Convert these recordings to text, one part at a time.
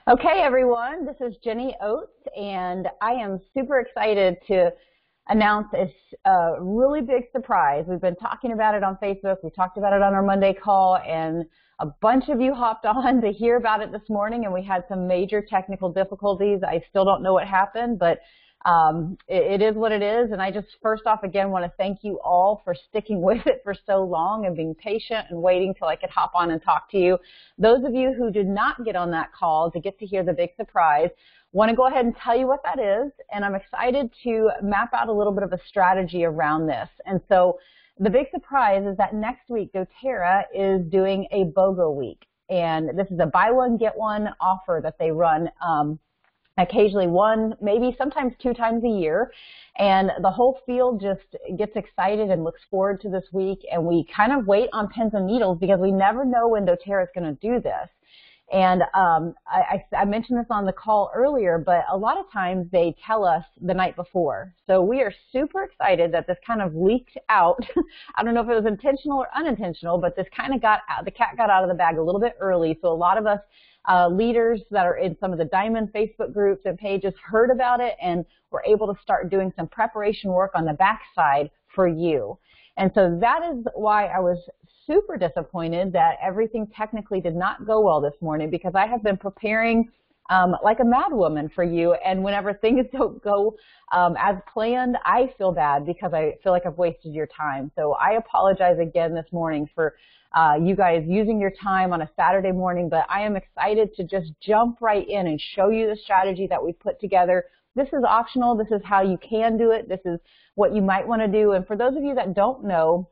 Okay, everyone, this is Jenni Oates, and I am super excited to announce a really big surprise. We've been talking about it on Facebook. We talked about it on our Monday call, and a bunch of you hopped on to hear about it this morning, and we had some major technical difficulties. I still don't know what happened, but it is what it is, and I just first off again want to thank you all for sticking with it for so long and being patient and waiting till I could hop on and talk to you. Those of you who did not get on that call to get to hear the big surprise, want to go ahead and tell you what that is, and I'm excited to map out a little bit of a strategy around this. And so the big surprise is that next week Doterra is doing a BOGO week, and this is a buy one get one offer that they run occasionally one, maybe sometimes 2 times a year, and the whole field just gets excited and looks forward to this week, and we kind of wait on pins and needles because we never know when Doterra is going to do this. And I mentioned this on the call earlier, but a lot of times they tell us the night before. So we are super excited that this kind of leaked out. I don't know if it was intentional or unintentional, but this kind of got out, the cat got out of the bag a little bit early. So a lot of us leaders that are in some of the Diamond Facebook groups and pages heard about it, and were able to start doing some preparation work on the backside for you. And so that is why I was super disappointed that everything technically did not go well this morning, because I have been preparing like a mad woman for you, and whenever things don't go as planned, I feel bad because I feel like I've wasted your time. So I apologize again this morning for you guys using your time on a Saturday morning, but I am excited to just jump right in and show you the strategy that we've put together. This is optional. This is how you can do it. This is what you might want to do. And for those of you that don't know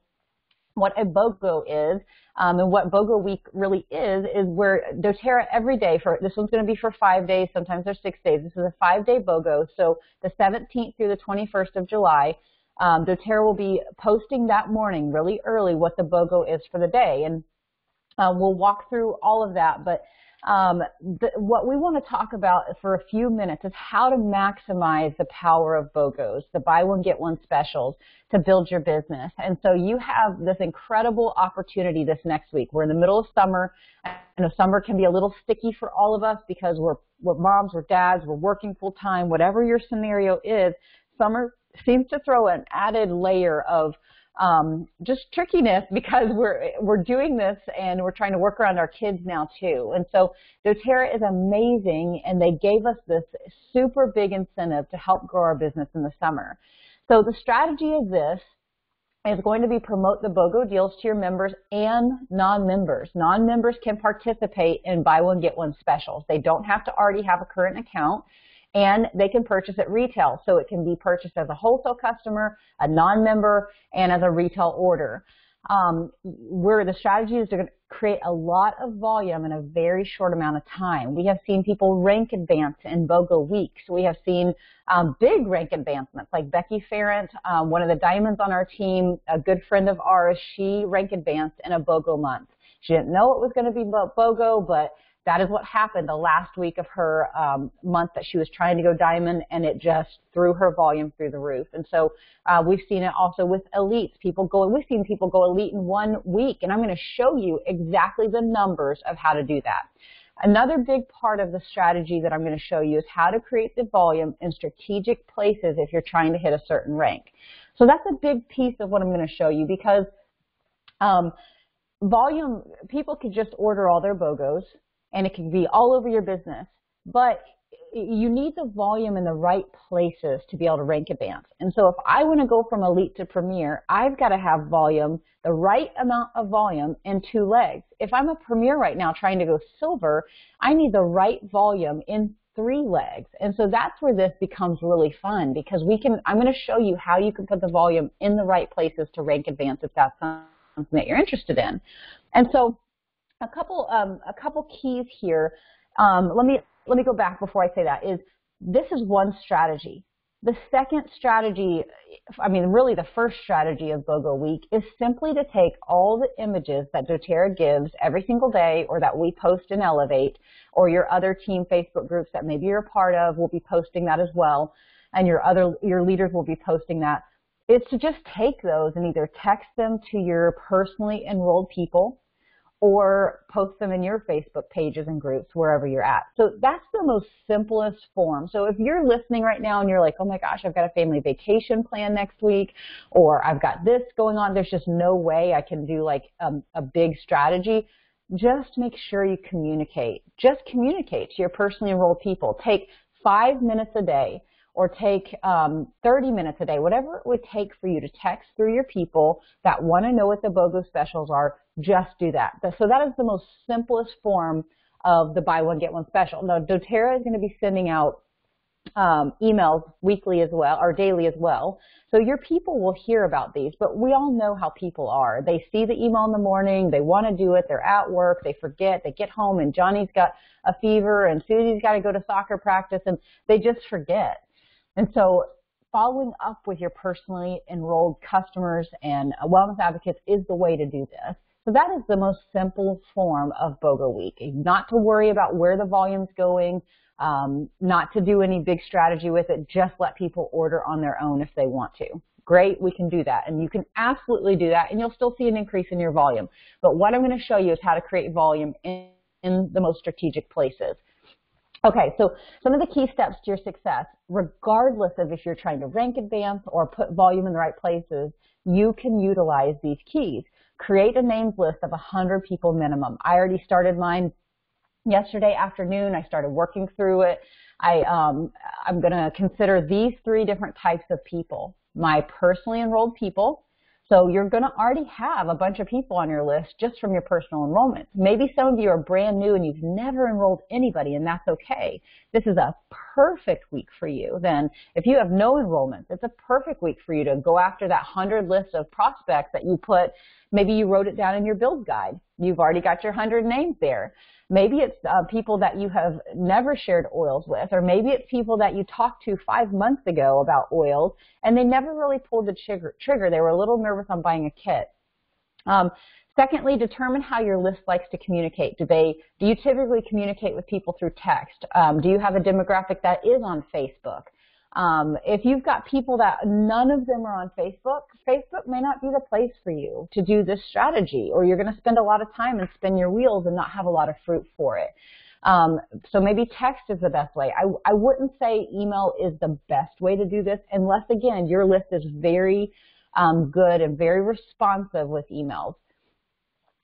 what a BOGO is, and what BOGO week really is where Doterra every day, this one's going to be for 5 days, sometimes there's 6 days. This is a 5-day BOGO, so the 17th through the 21st of July, Doterra will be posting that morning really early what the BOGO is for the day, and we'll walk through all of that. But what we want to talk about for a few minutes is how to maximize the power of BOGOs, the buy one get one specials, to build your business. And so you have this incredible opportunity this next week. We're in the middle of summer. I know summer can be a little sticky for all of us because we're moms, we're dads, we're working full time, whatever your scenario is. Summer seems to throw an added layer of just trickiness because we're doing this and we're trying to work around our kids now too. And so Doterra is amazing, and they gave us this super big incentive to help grow our business in the summer. So the strategy of this is going to be promote the BOGO deals to your members and non-members. Non-members can participate in buy one get one specials. They don't have to already have a current account, and they can purchase at retail. So it can be purchased as a wholesale customer, a non-member, and as a retail order. Where the strategy is to create a lot of volume in a very short amount of time. We have seen people rank advance in BOGO weeks. We have seen big rank advancements, like Becky Ferrant, one of the diamonds on our team, a good friend of ours. She rank advanced in a BOGO month. She didn't know it was going to be BOGO, but that is what happened the last week of her month that she was trying to go diamond, and it just threw her volume through the roof. And so we've seen it also with elites. We've seen people go elite in 1 week, and I'm going to show you exactly the numbers of how to do that. Another big part of the strategy that I'm going to show you is how to create the volume in strategic places if you're trying to hit a certain rank. So that's a big piece of what I'm going to show you, because volume, people could just order all their BOGOs, and it can be all over your business, but you need the volume in the right places to be able to rank advance. And so if I want to go from elite to premier, I've got to have volume, the right amount of volume in 2 legs. If I'm a premier right now trying to go silver, I need the right volume in 3 legs. And so that's where this becomes really fun, because I'm going to show you how you can put the volume in the right places to rank advance if that's something that you're interested in. And so a couple keys here. Let me go back before I say that. This is one strategy. The second strategy, really the first strategy of BOGO week, is simply to take all the images that Doterra gives every single day, or that we post and Elevate, or your other team Facebook groups that maybe you're a part of will be posting that as well, and your leaders will be posting that. It's to just take those and either text them to your personally enrolled people, or post them in your Facebook pages and groups wherever you're at. So that's the most simplest form. So if you're listening right now and you're like, oh my gosh, I've got a family vacation plan next week, or I've got this going on, there's just no way I can do like a big strategy. Just make sure you communicate. Just communicate to your personally enrolled people. Take 5 minutes a day, or take 30 minutes a day, whatever it would take for you to text through your people that want to know what the BOGO specials are. Just do that. So that is the most simplest form of the buy one, get one special. Now, Doterra is going to be sending out emails weekly as well, or daily as well. So your people will hear about these, but we all know how people are. They see the email in the morning, they want to do it, they're at work, they forget, they get home and Johnny's got a fever and Susie's got to go to soccer practice and they just forget. And so following up with your personally enrolled customers and wellness advocates is the way to do this. So that is the most simple form of BOGO Week. Not to worry about where the volume's going, not to do any big strategy with it, just let people order on their own if they want to. Great, we can do that. And you can absolutely do that, and you'll still see an increase in your volume. But what I'm going to show you is how to create volume in the most strategic places. Okay, so some of the key steps to your success, regardless of if you're trying to rank advance or put volume in the right places, you can utilize these keys. Create a names list of 100 people minimum. I already started mine yesterday afternoon. I started working through it. I'm going to consider these 3 different types of people. My personally enrolled people. So you're going to already have a bunch of people on your list just from your personal enrollment. Maybe some of you are brand new and you've never enrolled anybody, and that's okay. This is a perfect week for you. Then if you have no enrollments, it's a perfect week for you to go after that 100 list of prospects that you put. Maybe you wrote it down in your build guide. You've already got your 100 names there. Maybe it's people that you have never shared oils with, or maybe it's people that you talked to 5 months ago about oils, and they never really pulled the trigger. They were a little nervous on buying a kit. Secondly, determine how your list likes to communicate. Do you typically communicate with people through text? Do you have a demographic that is on Facebook? If you've got people that none of them are on Facebook, Facebook may not be the place for you to do this strategy, or you're going to spend a lot of time and spin your wheels and not have a lot of fruit for it. So maybe text is the best way. I wouldn't say email is the best way to do this unless, again, your list is very good and very responsive with emails.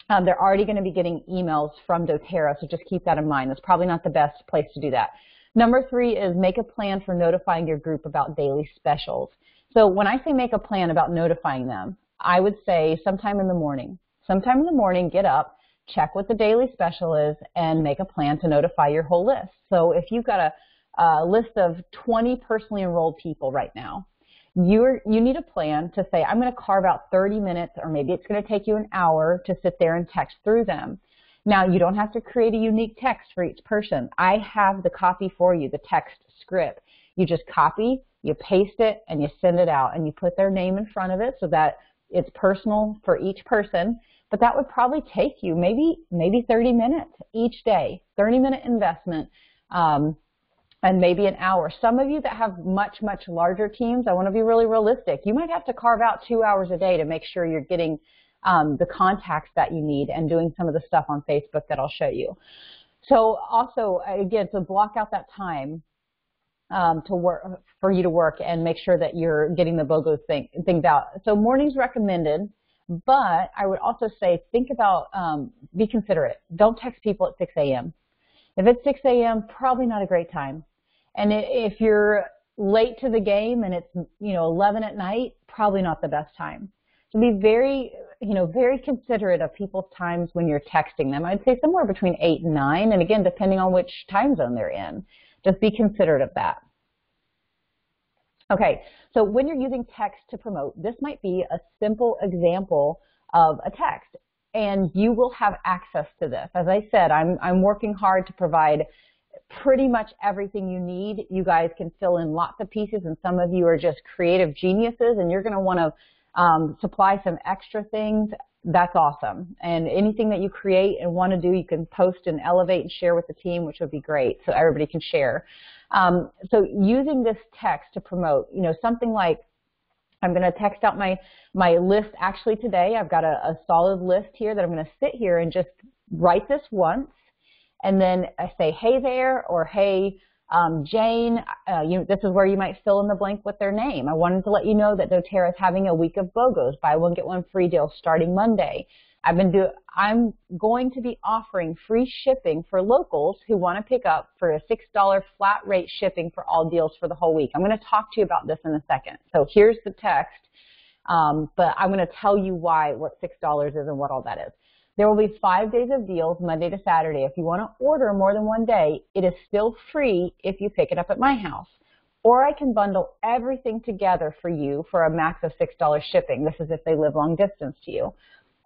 They're already going to be getting emails from Doterra, so just keep that in mind. It's probably not the best place to do that. Number 3 is make a plan for notifying your group about daily specials. So when I say make a plan about notifying them, I would say sometime in the morning. Sometime in the morning, get up, check what the daily special is, and make a plan to notify your whole list. So if you've got a list of 20 personally enrolled people right now, you need a plan to say, I'm going to carve out 30 minutes, or maybe it's going to take you an hour to sit there and text through them. Now, you don't have to create a unique text for each person. I have the copy for you, the text script. You just copy, you paste it, and you send it out, and you put their name in front of it so that it's personal for each person. But that would probably take you maybe 30 minutes each day, 30-minute investment, and maybe an hour. Some of you that have much, much larger teams, I want to be really realistic. You might have to carve out 2 hours a day to make sure you're getting the contacts that you need and doing some of the stuff on Facebook that I'll show you. So also, again, to block out that time to work, for you to work and make sure that you're getting the BOGO things out. So mornings recommended, but I would also say think about, be considerate. Don't text people at 6 a.m. If it's 6 a.m., probably not a great time. And if you're late to the game and it's 11 at night, probably not the best time. So be very considerate of people's times when you're texting them. I'd say somewhere between 8 and 9, and again, depending on which time zone they're in. Just be considerate of that. Okay, so when you're using text to promote, this might be a simple example of a text, and you will have access to this. As I said, I'm working hard to provide pretty much everything you need. You guys can fill in lots of pieces, and some of you are just creative geniuses, and you're going to want to supply some extra things. That's awesome. And anything that you create and want to do, you can post and elevate and share with the team, which would be great, so everybody can share. So using this text to promote, something like, I'm going to text out my list actually today. I've got a solid list here that I'm going to sit here and just write this once. And then I say, hey there, or hey, Jane, this is where you might fill in the blank with their name. I wanted to let you know that Doterra is having a week of BOGOs, buy one, get one free deal starting Monday. I'm going to be offering free shipping for locals who want to pick up for a $6 flat rate shipping for all deals for the whole week. I'm going to talk to you about this in a second. So here's the text, but I'm going to tell you what $6 is and what all that is. There will be 5 days of deals, Monday to Saturday. If you want to order more than one day, it is still free if you pick it up at my house. Or I can bundle everything together for you for a max of $6 shipping. This is if they live long distance to you.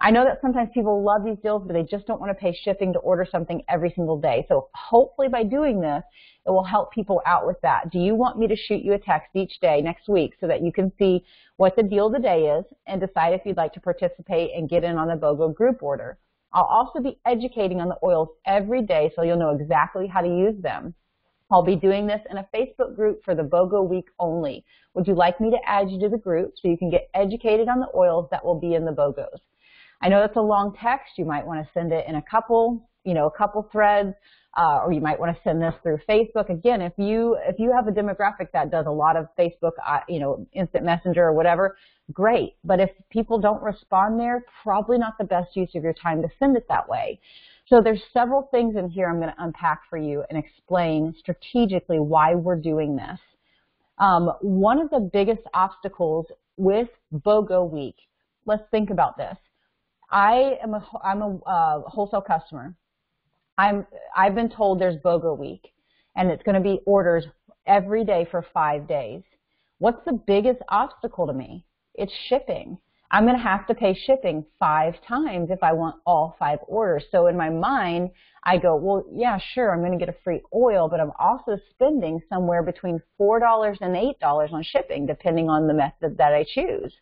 I know that sometimes people love these deals, but they just don't want to pay shipping to order something every single day. So hopefully by doing this, it will help people out with that. Do you want me to shoot you a text each day next week so that you can see what the deal of the day is and decide if you'd like to participate and get in on the BOGO group order? I'll also be educating on the oils every day so you'll know exactly how to use them. I'll be doing this in a Facebook group for the BOGO week only. Would you like me to add you to the group so you can get educated on the oils that will be in the BOGOs? I know that's a long text. You might want to send it in a couple threads, or you might want to send this through Facebook. Again, if you have a demographic that does a lot of Facebook, instant messenger or whatever, great. But if people don't respond there, probably not the best use of your time to send it that way. So there's several things in here I'm going to unpack for you and explain strategically why we're doing this. One of the biggest obstacles with BOGO week, let's think about this. I'm a wholesale customer. I've been told there's BOGO week, and it's going to be orders every day for 5 days. What's the biggest obstacle to me? It's shipping. I'm going to have to pay shipping 5 times if I want all 5 orders. So in my mind, I go, well, yeah, sure, I'm going to get a free oil, but I'm also spending somewhere between $4 and $8 on shipping, depending on the method that I choose.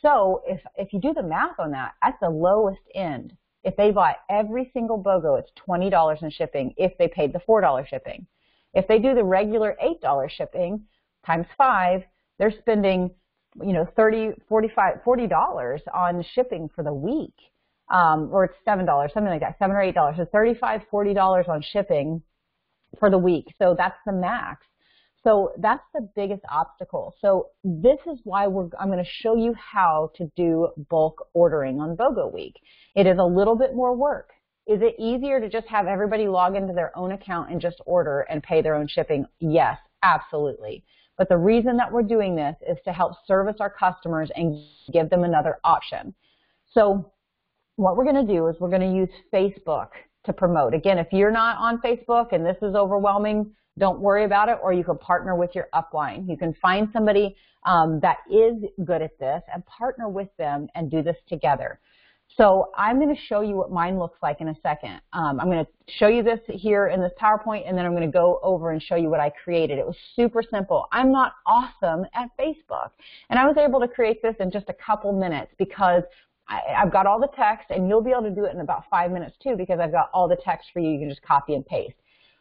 So if you do the math on that, at the lowest end, if they bought every single BOGO, it's $20 in shipping if they paid the $4 shipping. If they do the regular $8 shipping times 5, they're spending, $40 on shipping for the week, or it's $7, something like that, $7 or $8. So $35, $40 on shipping for the week. So that's the max. So that's the biggest obstacle. So this is why I'm going to show you how to do bulk ordering on BOGO week. It is a little bit more work. Is it easier to just have everybody log into their own account and just order and pay their own shipping? Yes, absolutely. But the reason that we're doing this is to help service our customers and give them another option. So what we're going to do is we're going to use Facebook to promote. Again, if you're not on Facebook and this is overwhelming, don't worry about it, or you can partner with your upline. You can find somebody that is good at this and partner with them and do this together. So I'm going to show you what mine looks like in a second. I'm going to show you this here in this PowerPoint, and then I'm going to go over and show you what I created. It was super simple. I'm not awesome at Facebook, and I was able to create this in just a couple minutes because I've got all the text, and you'll be able to do it in about 5 minutes too because I've got all the text for you. You can just copy and paste.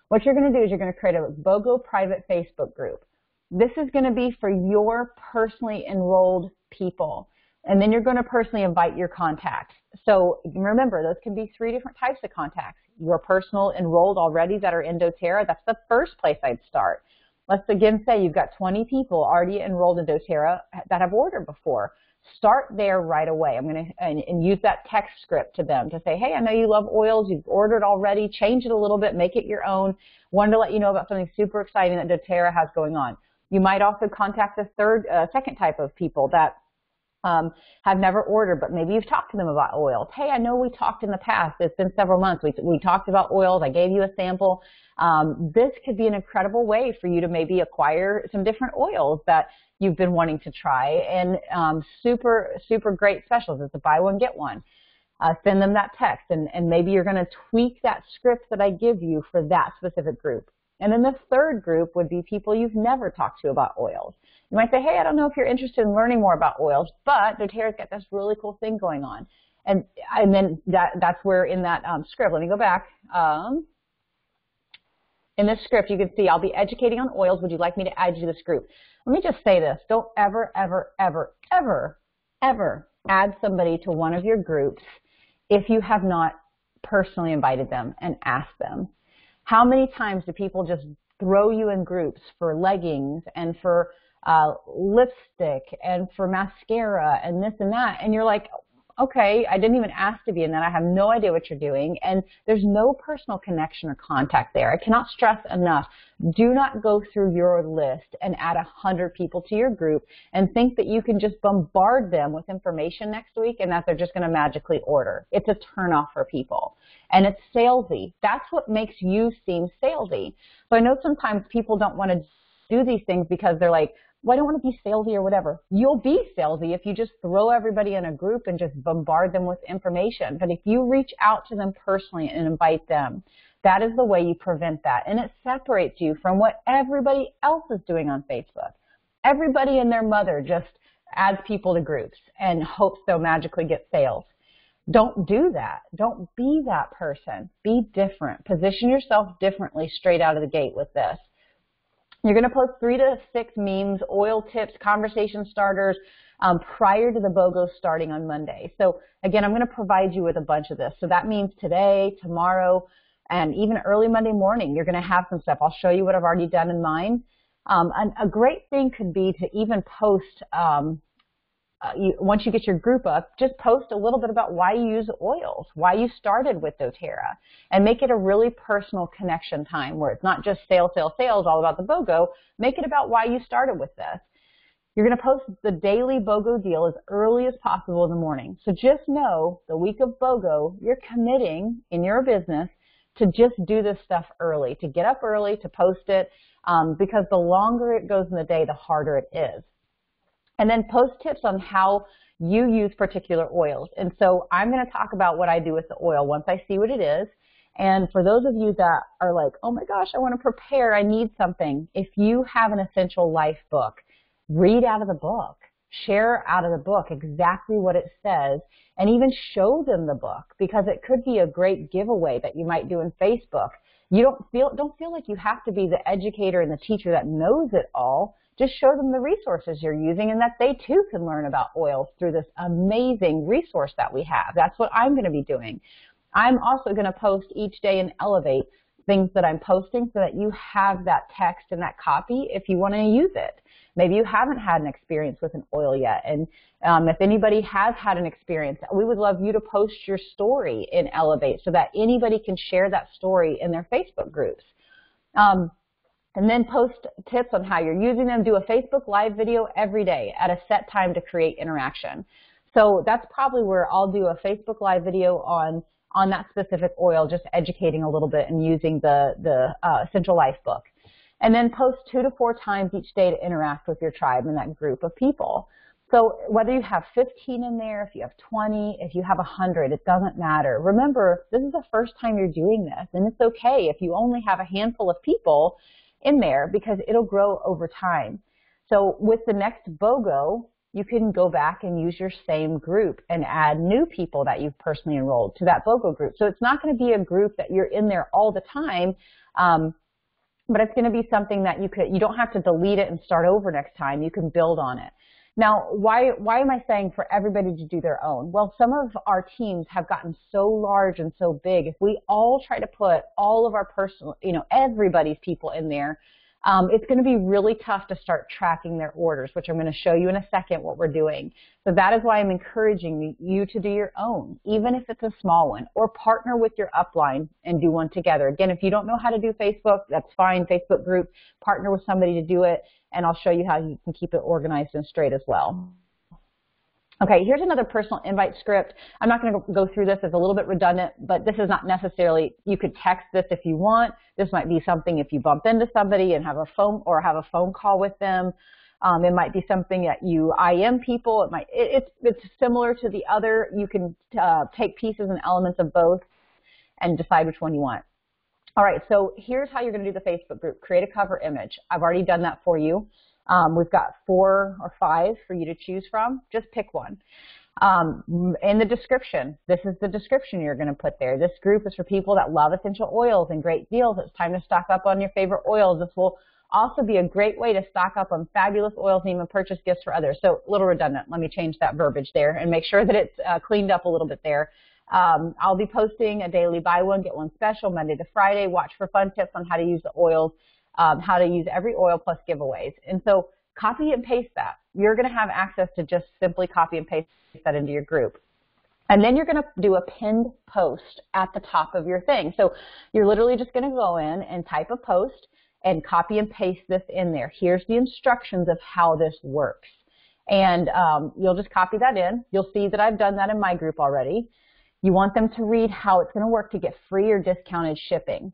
What you're going to do is you're going to create a BOGO private Facebook group. This is going to be for your personally enrolled people. And then you're going to personally invite your contacts. So remember, those can be 3 different types of contacts. Your personal enrolled already that are in Doterra, that's the first place I'd start. Let's again say you've got 20 people already enrolled in Doterra that have ordered before. Start there right away. I'm going to and use that text script to them to say, hey, I know you love oils. You've ordered already. Change it a little bit. Make it your own. Wanted to let you know about something super exciting that Doterra has going on. You might also contact the second type of people that have never ordered, but maybe you've talked to them about oils. Hey, I know we talked in the past. It's been several months. We talked about oils. I gave you a sample. This could be an incredible way for you to maybe acquire some different oils that you've been wanting to try, and super, super great specials. It's a buy one, get one. Send them that text, and maybe you're going to tweak that script that I give you for that specific group. And then the third group would be people you've never talked to about oils. You might say, hey, I don't know if you're interested in learning more about oils, but Doterra's got this really cool thing going on. And then that's where in that script, let me go back. in this script, you can see I'll be educating on oils. Would you like me to add you to this group? Let me just say this. Don't ever, ever, ever, ever, ever add somebody to one of your groups if you have not personally invited them and asked them. How many times do people just throw you in groups for leggings and for lipstick and for mascara and this and that, and you're like, okay, I didn't even ask to be in that. I have no idea what you're doing, and there's no personal connection or contact there. I cannot stress enough, do not go through your list and add 100 people to your group and think that you can just bombard them with information next week and that they're just going to magically order. It's a turnoff for people, and it's salesy. That's what makes you seem salesy. So I know sometimes people don't want to do these things because they're like, well, I don't want to be salesy or whatever. You'll be salesy if you just throw everybody in a group and just bombard them with information. But if you reach out to them personally and invite them, that is the way you prevent that. And it separates you from what everybody else is doing on Facebook. Everybody and their mother just adds people to groups and hopes they'll magically get sales. Don't do that. Don't be that person. Be different. Position yourself differently straight out of the gate with this. You're going to post 3 to 6 memes, oil tips, conversation starters prior to the BOGO starting on Monday. So again, I'm going to provide you with a bunch of this. So that means today, tomorrow, and even early Monday morning, you're going to have some stuff. I'll show you what I've already done in mine. And a great thing could be to even post, once you get your group up, just post a little bit about why you use oils, why you started with Doterra, and make it a really personal connection time where it's not just sales, sales, sales, all about the BOGO. Make it about why you started with this. You're going to post the daily BOGO deal as early as possible in the morning. So just know the week of BOGO, you're committing in your business to just do this stuff early, to get up early, to post it, because the longer it goes in the day, the harder it is. And then post tips on how you use particular oils. And so I'm going to talk about what I do with the oil once I see what it is. And for those of you that are like, oh my gosh, I want to prepare, I need something. If you have an Essential Life book, read out of the book. Share out of the book exactly what it says, and even show them the book, because it could be a great giveaway that you might do in Facebook. You don't feel like you have to be the educator and the teacher that knows it all. Just show them the resources you're using and that they too can learn about oils through this amazing resource that we have. That's what I'm going to be doing. I'm also going to post each day and elevate things that I'm posting so that you have that text and that copy if you want to use it. Maybe you haven't had an experience with an oil yet, and if anybody has had an experience, we would love you to post your story in Elevate so that anybody can share that story in their Facebook groups. And then post tips on how you're using them. Do a Facebook Live video every day at a set time to create interaction. So that's probably where I'll do a Facebook Live video on that specific oil, just educating a little bit and using the Essential Life book. And then post 2 to 4 times each day to interact with your tribe and that group of people. So whether you have 15 in there, if you have 20, if you have 100, it doesn't matter. Remember, this is the first time you're doing this, and it's okay if you only have a handful of people in there, because it'll grow over time. So with the next BOGO, you can go back and use your same group and add new people that you've personally enrolled to that BOGO group. So it's not going to be a group that you're in there all the time, but it's going to be something that you don't have to delete it and start over next time. You can build on it. Now, why am I saying for everybody to do their own? Well, some of our teams have gotten so large and so big. If we all try to put all of our personal, everybody's people in there, it's going to be really tough to start tracking their orders, which I'm going to show you in a second what we're doing. So that is why I'm encouraging you to do your own, even if it's a small one, or partner with your upline and do one together. Again, if you don't know how to do Facebook, that's fine. Facebook group, partner with somebody to do it, and I'll show you how you can keep it organized and straight as well. Okay, here's another personal invite script. I'm not going to go through this. It's a little bit redundant, but this is not necessarily, you could text this if you want. This might be something if you bump into somebody and have a phone call with them. It might be something that you IM people. It's similar to the other. You can take pieces and elements of both and decide which one you want. All right, so here's how you're going to do the Facebook group. Create a cover image. I've already done that for you. We've got 4 or 5 for you to choose from. Just pick one. In the description, this is the description you're going to put there. This group is for people that love essential oils and great deals. It's time to stock up on your favorite oils. This will also be a great way to stock up on fabulous oils and even purchase gifts for others. So a little redundant. Let me change that verbiage there and make sure that it's cleaned up a little bit there. I'll be posting a daily buy one, get one special Monday to Friday. Watch for fun tips on how to use the oils, how to use every oil plus giveaways. And so copy and paste that. You're going to have access to just simply copy and paste that into your group. And then you're going to do a pinned post at the top of your thing. So you're literally just going to go in and type a post and copy and paste this in there. Here's the instructions of how this works. And you'll just copy that in. You'll see that I've done that in my group already. You want them to read how it's going to work to get free or discounted shipping.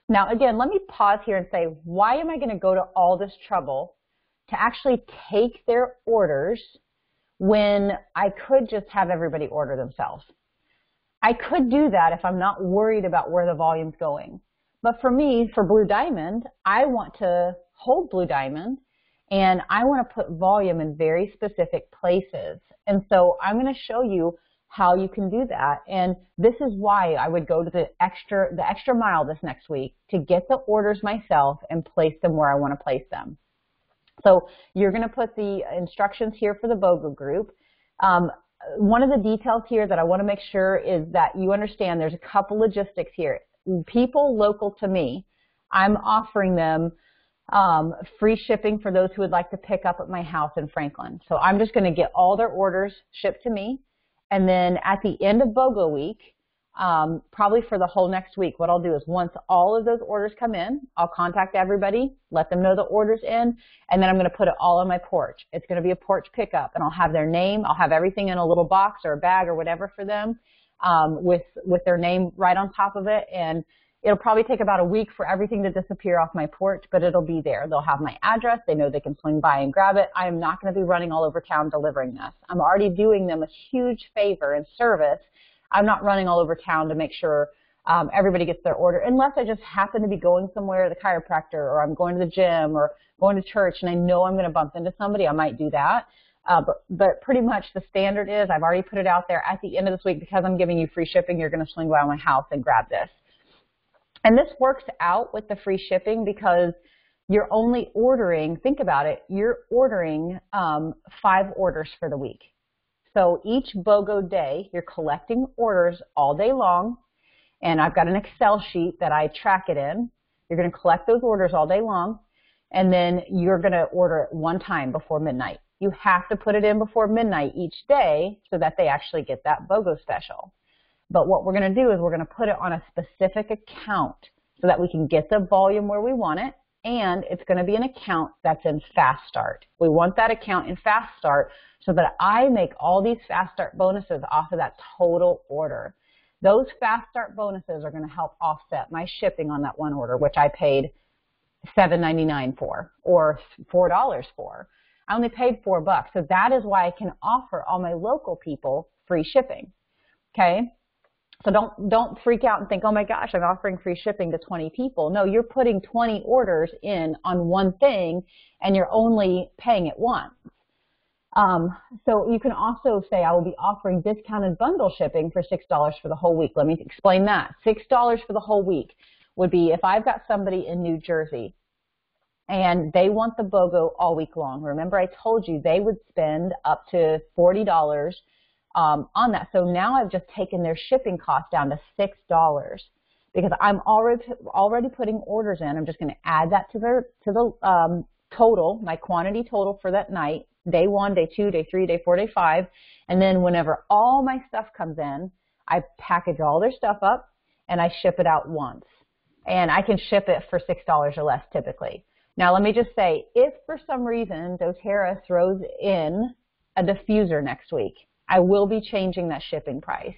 Now, again, let me pause here and say, why am I going to go to all this trouble to actually take their orders when I could just have everybody order themselves? I could do that if I'm not worried about where the volume's going. But for me, for Blue Diamond, I want to hold Blue Diamond, and I want to put volume in very specific places. And so I'm going to show you how you can do that. And this is why I would go to the extra mile this next week to get the orders myself and place them where I want to place them. So you're going to put the instructions here for the BOGO group. One of the details here that I want to make sure is that you understand there's a couple logistics here. People local to me, I'm offering them free shipping for those who would like to pick up at my house in Franklin. So I'm just going to get all their orders shipped to me. And then at the end of BOGO week, probably for the whole next week, what I'll do is once all of those orders come in, I'll contact everybody, let them know the order's in, and then I'm going to put it all on my porch. It's going to be a porch pickup, and I'll have their name. I'll have everything in a little box or a bag or whatever for them with their name right on top of it. And it'll probably take about a week for everything to disappear off my porch, but it'll be there. They'll have my address. They know they can swing by and grab it. I am not going to be running all over town delivering this. I'm already doing them a huge favor and service. I'm not running all over town to make sure everybody gets their order, unless I just happen to be going somewhere, the chiropractor, or I'm going to the gym or going to church, and I know I'm going to bump into somebody. I might do that. But pretty much the standard is I've already put it out there at the end of this week because I'm giving you free shipping. You're going to swing by my house and grab this. And this works out with the free shipping because you're only ordering, think about it, you're ordering 5 orders for the week. So each BOGO day, you're collecting orders all day long, and I've got an Excel sheet that I track it in. You're going to collect those orders all day long, and then you're going to order it one time before midnight. You have to put it in before midnight each day so that they actually get that BOGO special. But what we're going to do is we're going to put it on a specific account so that we can get the volume where we want it, and it's going to be an account that's in Fast Start. We want that account in Fast Start so that I make all these Fast Start bonuses off of that total order. Those Fast Start bonuses are going to help offset my shipping on that one order, which I paid $7.99 for or $4 for. I only paid $4, so that is why I can offer all my local people free shipping. Okay? So don't freak out and think, oh my gosh, I'm offering free shipping to 20 people. No, you're putting 20 orders in on one thing, and you're only paying it once. So you can also say I will be offering discounted bundle shipping for $6 for the whole week. Let me explain that. $6 for the whole week would be if I've got somebody in New Jersey and they want the BOGO all week long. Remember, I told you they would spend up to $40 on that. So now I've just taken their shipping cost down to $6 because I'm already putting orders in. I'm just going to add that to the total, my quantity total for that night, day 1, day 2, day 3, day 4, day 5, and then whenever all my stuff comes in, I package all their stuff up and I ship it out once. And I can ship it for $6 or less typically. Now let me just say, if for some reason Doterra throws in a diffuser next week, I will be changing that shipping price.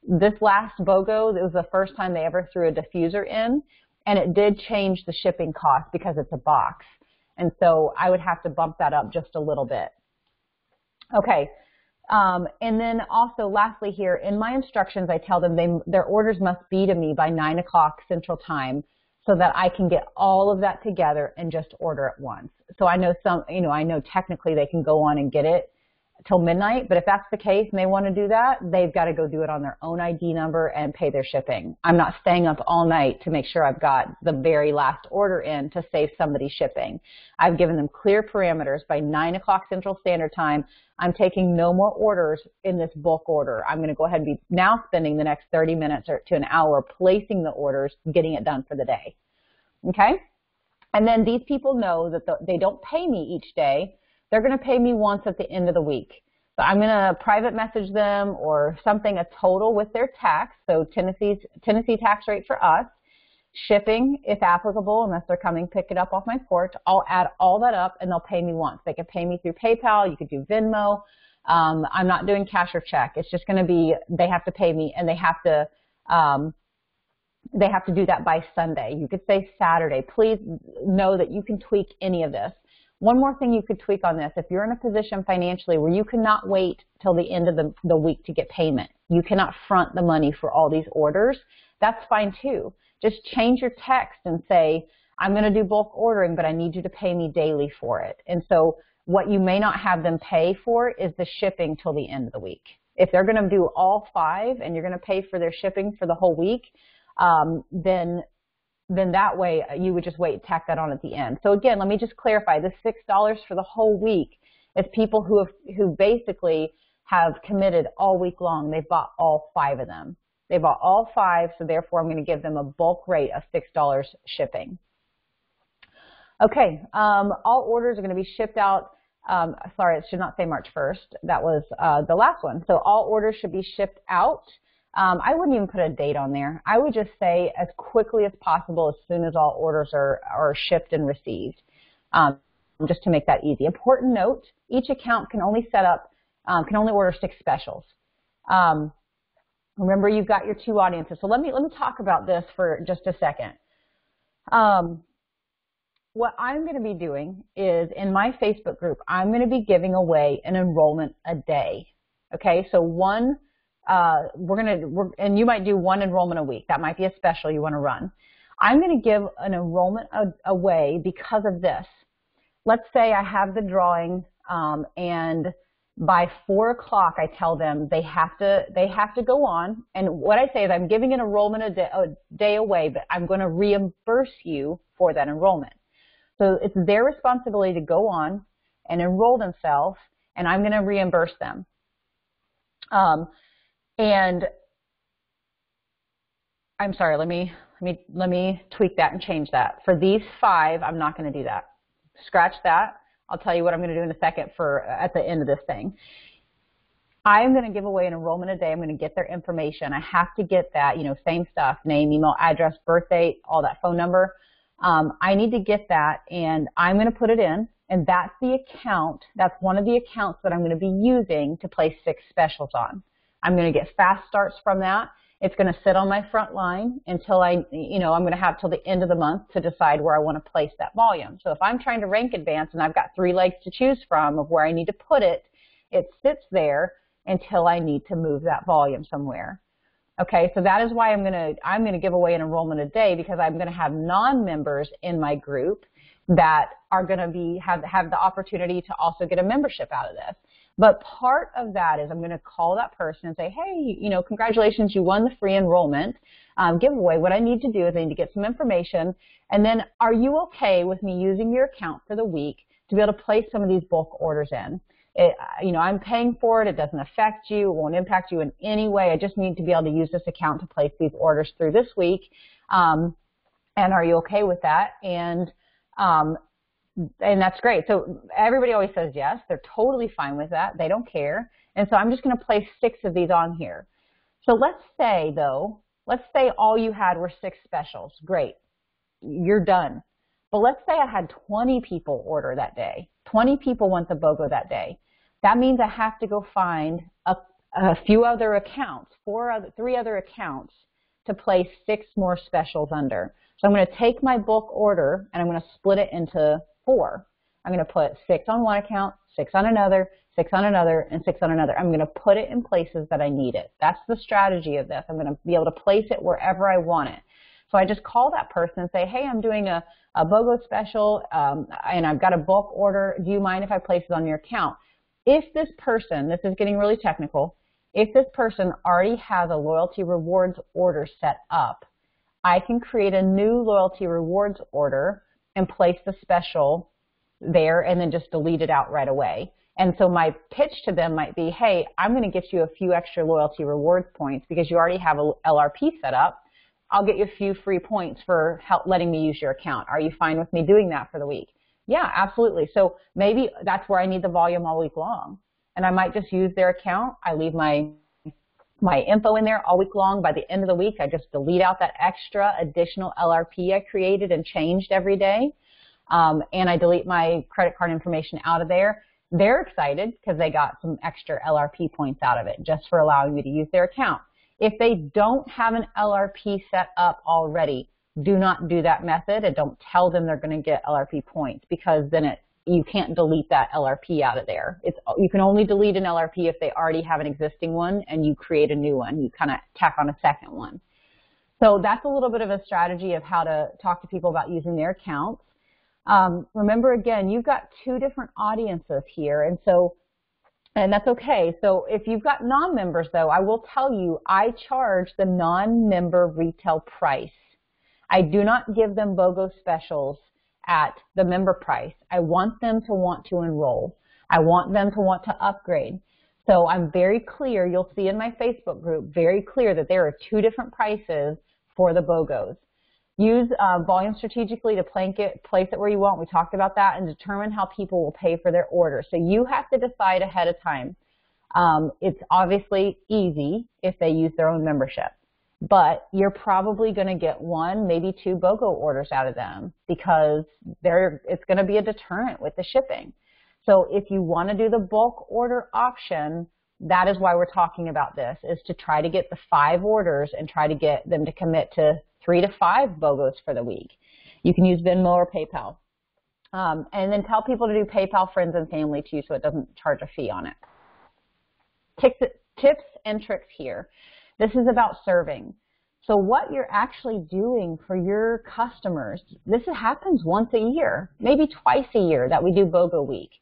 This last BOGO, it was the first time they ever threw a diffuser in, and it did change the shipping cost because it's a box. And so I would have to bump that up just a little bit. Okay, and then also lastly here, in my instructions, I tell them their orders must be to me by 9 o'clock Central Time so that I can get all of that together and just order it once. So I know I know technically they can go on and get it till midnight, but if that's the case and they want to do that, they've got to go do it on their own ID number and pay their shipping. I'm not staying up all night to make sure I've got the very last order in to save somebody shipping. I've given them clear parameters. By 9 o'clock Central Standard Time, I'm taking no more orders in this bulk order. I'm going to go ahead and be now spending the next 30 minutes or to an hour placing the orders, getting it done for the day. Okay? And then these people know that they don't pay me each day. They're going to pay me once at the end of the week. So I'm going to private message them or something, a total with their tax. So Tennessee tax rate for us, shipping if applicable, unless they're coming pick it up off my porch. I'll add all that up and they'll pay me once. They can pay me through PayPal. You could do Venmo. I'm not doing cash or check. It's just going to be they have to pay me and they have to do that by Sunday. You could say Saturday. Please know that you can tweak any of this. One more thing you could tweak on this, if you're in a position financially where you cannot wait till the end of the week to get payment, you cannot front the money for all these orders, that's fine too. Just change your text and say, I'm going to do bulk ordering, but I need you to pay me daily for it. And so what you may not have them pay for is the shipping till the end of the week. If they're going to do all 5 and you're going to pay for their shipping for the whole week, then that way you would just wait and tack that on at the end. So again, let me just clarify, the $6 for the whole week is people who basically have committed all week long. They've bought all 5 of them. They bought all 5, so therefore I'm going to give them a bulk rate of $6 shipping. Okay, all orders are going to be shipped out. Sorry, it should not say March 1st. That was the last one. So all orders should be shipped out. I wouldn't even put a date on there. I would just say as quickly as possible as soon as all orders are shipped and received, just to make that easy. Important note, each account can only can only order 6 specials. Remember, you've got your 2 audiences. So let me talk about this for just a second. What I'm going to be doing is in my Facebook group, I'm going to be giving away an enrollment a day. Okay, so and you might do 1 enrollment a week. That might be a special you want to run. I'm going to give an enrollment away because of this. Let's say I have the drawing, and by 4 o'clock I tell them they have to go on. And what I say is I'm giving an enrollment a day away, but I'm going to reimburse you for that enrollment. So it's their responsibility to go on and enroll themselves, and I'm going to reimburse them. And I'm sorry, let me tweak that and change that. For these 5, I'm not going to do that. Scratch that. I'll tell you what I'm going to do in a second at the end of this thing. I'm going to give away an enrollment a day. I'm going to get their information. I have to get that, same stuff, name, email, address, birth date, all that, phone number. I need to get that, and I'm going to put it in, and that's the account. That's one of the accounts that I'm going to be using to place 6 specials on. I'm going to get fast starts from that. It's going to sit on my front line until I'm going to have till the end of the month to decide where I want to place that volume. So if I'm trying to rank advance and I've got 3 legs to choose from of where I need to put it, it sits there until I need to move that volume somewhere. Okay, so that is why I'm going to give away an enrollment a day, because I'm going to have non-members in my group that are going to have the opportunity to also get a membership out of this. But part of that is I'm going to call that person and say, hey, congratulations, you won the free enrollment giveaway. What I need to do is I need to get some information, and then are you okay with me using your account for the week to be able to place some of these bulk orders in? I'm paying for it. It doesn't affect you. It won't impact you in any way. I just need to be able to use this account to place these orders through this week. And are you okay with that? And that's great. So everybody always says yes. They're totally fine with that. They don't care. And so I'm just going to place 6 of these on here. So let's say all you had were 6 specials. Great. You're done. But let's say I had 20 people order that day. 20 people want the BOGO that day. That means I have to go find a few other accounts, 3 other accounts to place 6 more specials under. So I'm going to take my bulk order and I'm going to split it into 4. I'm going to put 6 on one account, 6 on another, 6 on another, and 6 on another. I'm going to put it in places that I need it. That's the strategy of this. I'm going to be able to place it wherever I want it. So I just call that person and say, hey, I'm doing a BOGO special, and I've got a bulk order. Do you mind if I place it on your account? if this person, this is getting really technical, if this person already has a loyalty rewards order set up, I can create a new loyalty rewards order and place the special there and then just delete it out right away. And so my pitch to them might be, hey, I'm going to get you a few extra loyalty rewards points because you already have a LRP set up. I'll get you a few free points for letting me use your account. Are you fine with me doing that for the week? Yeah, absolutely. So maybe that's where I need the volume all week long. And I might just use their account. I leave my info in there all week long. By the end of the week, I just delete out that extra additional LRP I created and changed every day. And I delete my credit card information out of there. They're excited because they got some extra LRP points out of it just for allowing me to use their account. If they don't have an LRP set up already, do not do that method and don't tell them they're going to get LRP points because then you can't delete that LRP out of there. You can only delete an LRP if they already have an existing one and you create a new one. You kind of tack on a second one. So that's a little bit of a strategy of how to talk to people about using their accounts. Remember, again, you've got two different audiences here, and that's okay. So if you've got non-members, though, I will tell you I charge the non-member retail price. I do not give them BOGO specials at the member price. I want them to want to enroll. I want them to want to upgrade. So I'm very clear, you'll see in my Facebook group, very clear that there are two different prices for the BOGOs. Use volume strategically to place it where you want. We talked about that, and determine how people will pay for their order. So you have to decide ahead of time. It's obviously easy if they use their own membership, but you're probably going to get one, maybe two BOGO orders out of them because it's going to be a deterrent with the shipping. So if you want to do the bulk order option, that is why we're talking about this, is to try to get the 5 orders and try to get them to commit to 3 to 5 BOGOs for the week. You can use Venmo or PayPal. And then tell people to do PayPal friends and family too so it doesn't charge a fee on it. Tips and tricks here. This is about serving. So what you're actually doing for your customers, this happens once a year, maybe twice a year that we do BOGO week.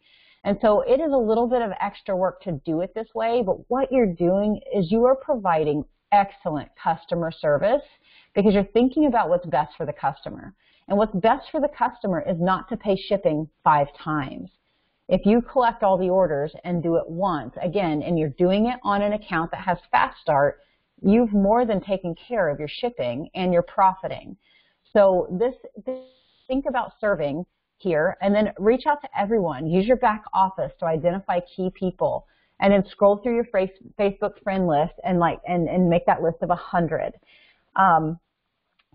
And so it is a little bit of extra work to do it this way, but what you're doing is you are providing excellent customer service because you're thinking about what's best for the customer. And what's best for the customer is not to pay shipping 5 times. If you collect all the orders and do it once, again, and you're doing it on an account that has Fast Start, you've more than taken care of your shipping and you're profiting. So think about serving here, and then reach out to everyone. Use your back office to identify key people, and then scroll through your Facebook friend list and make that list of 100.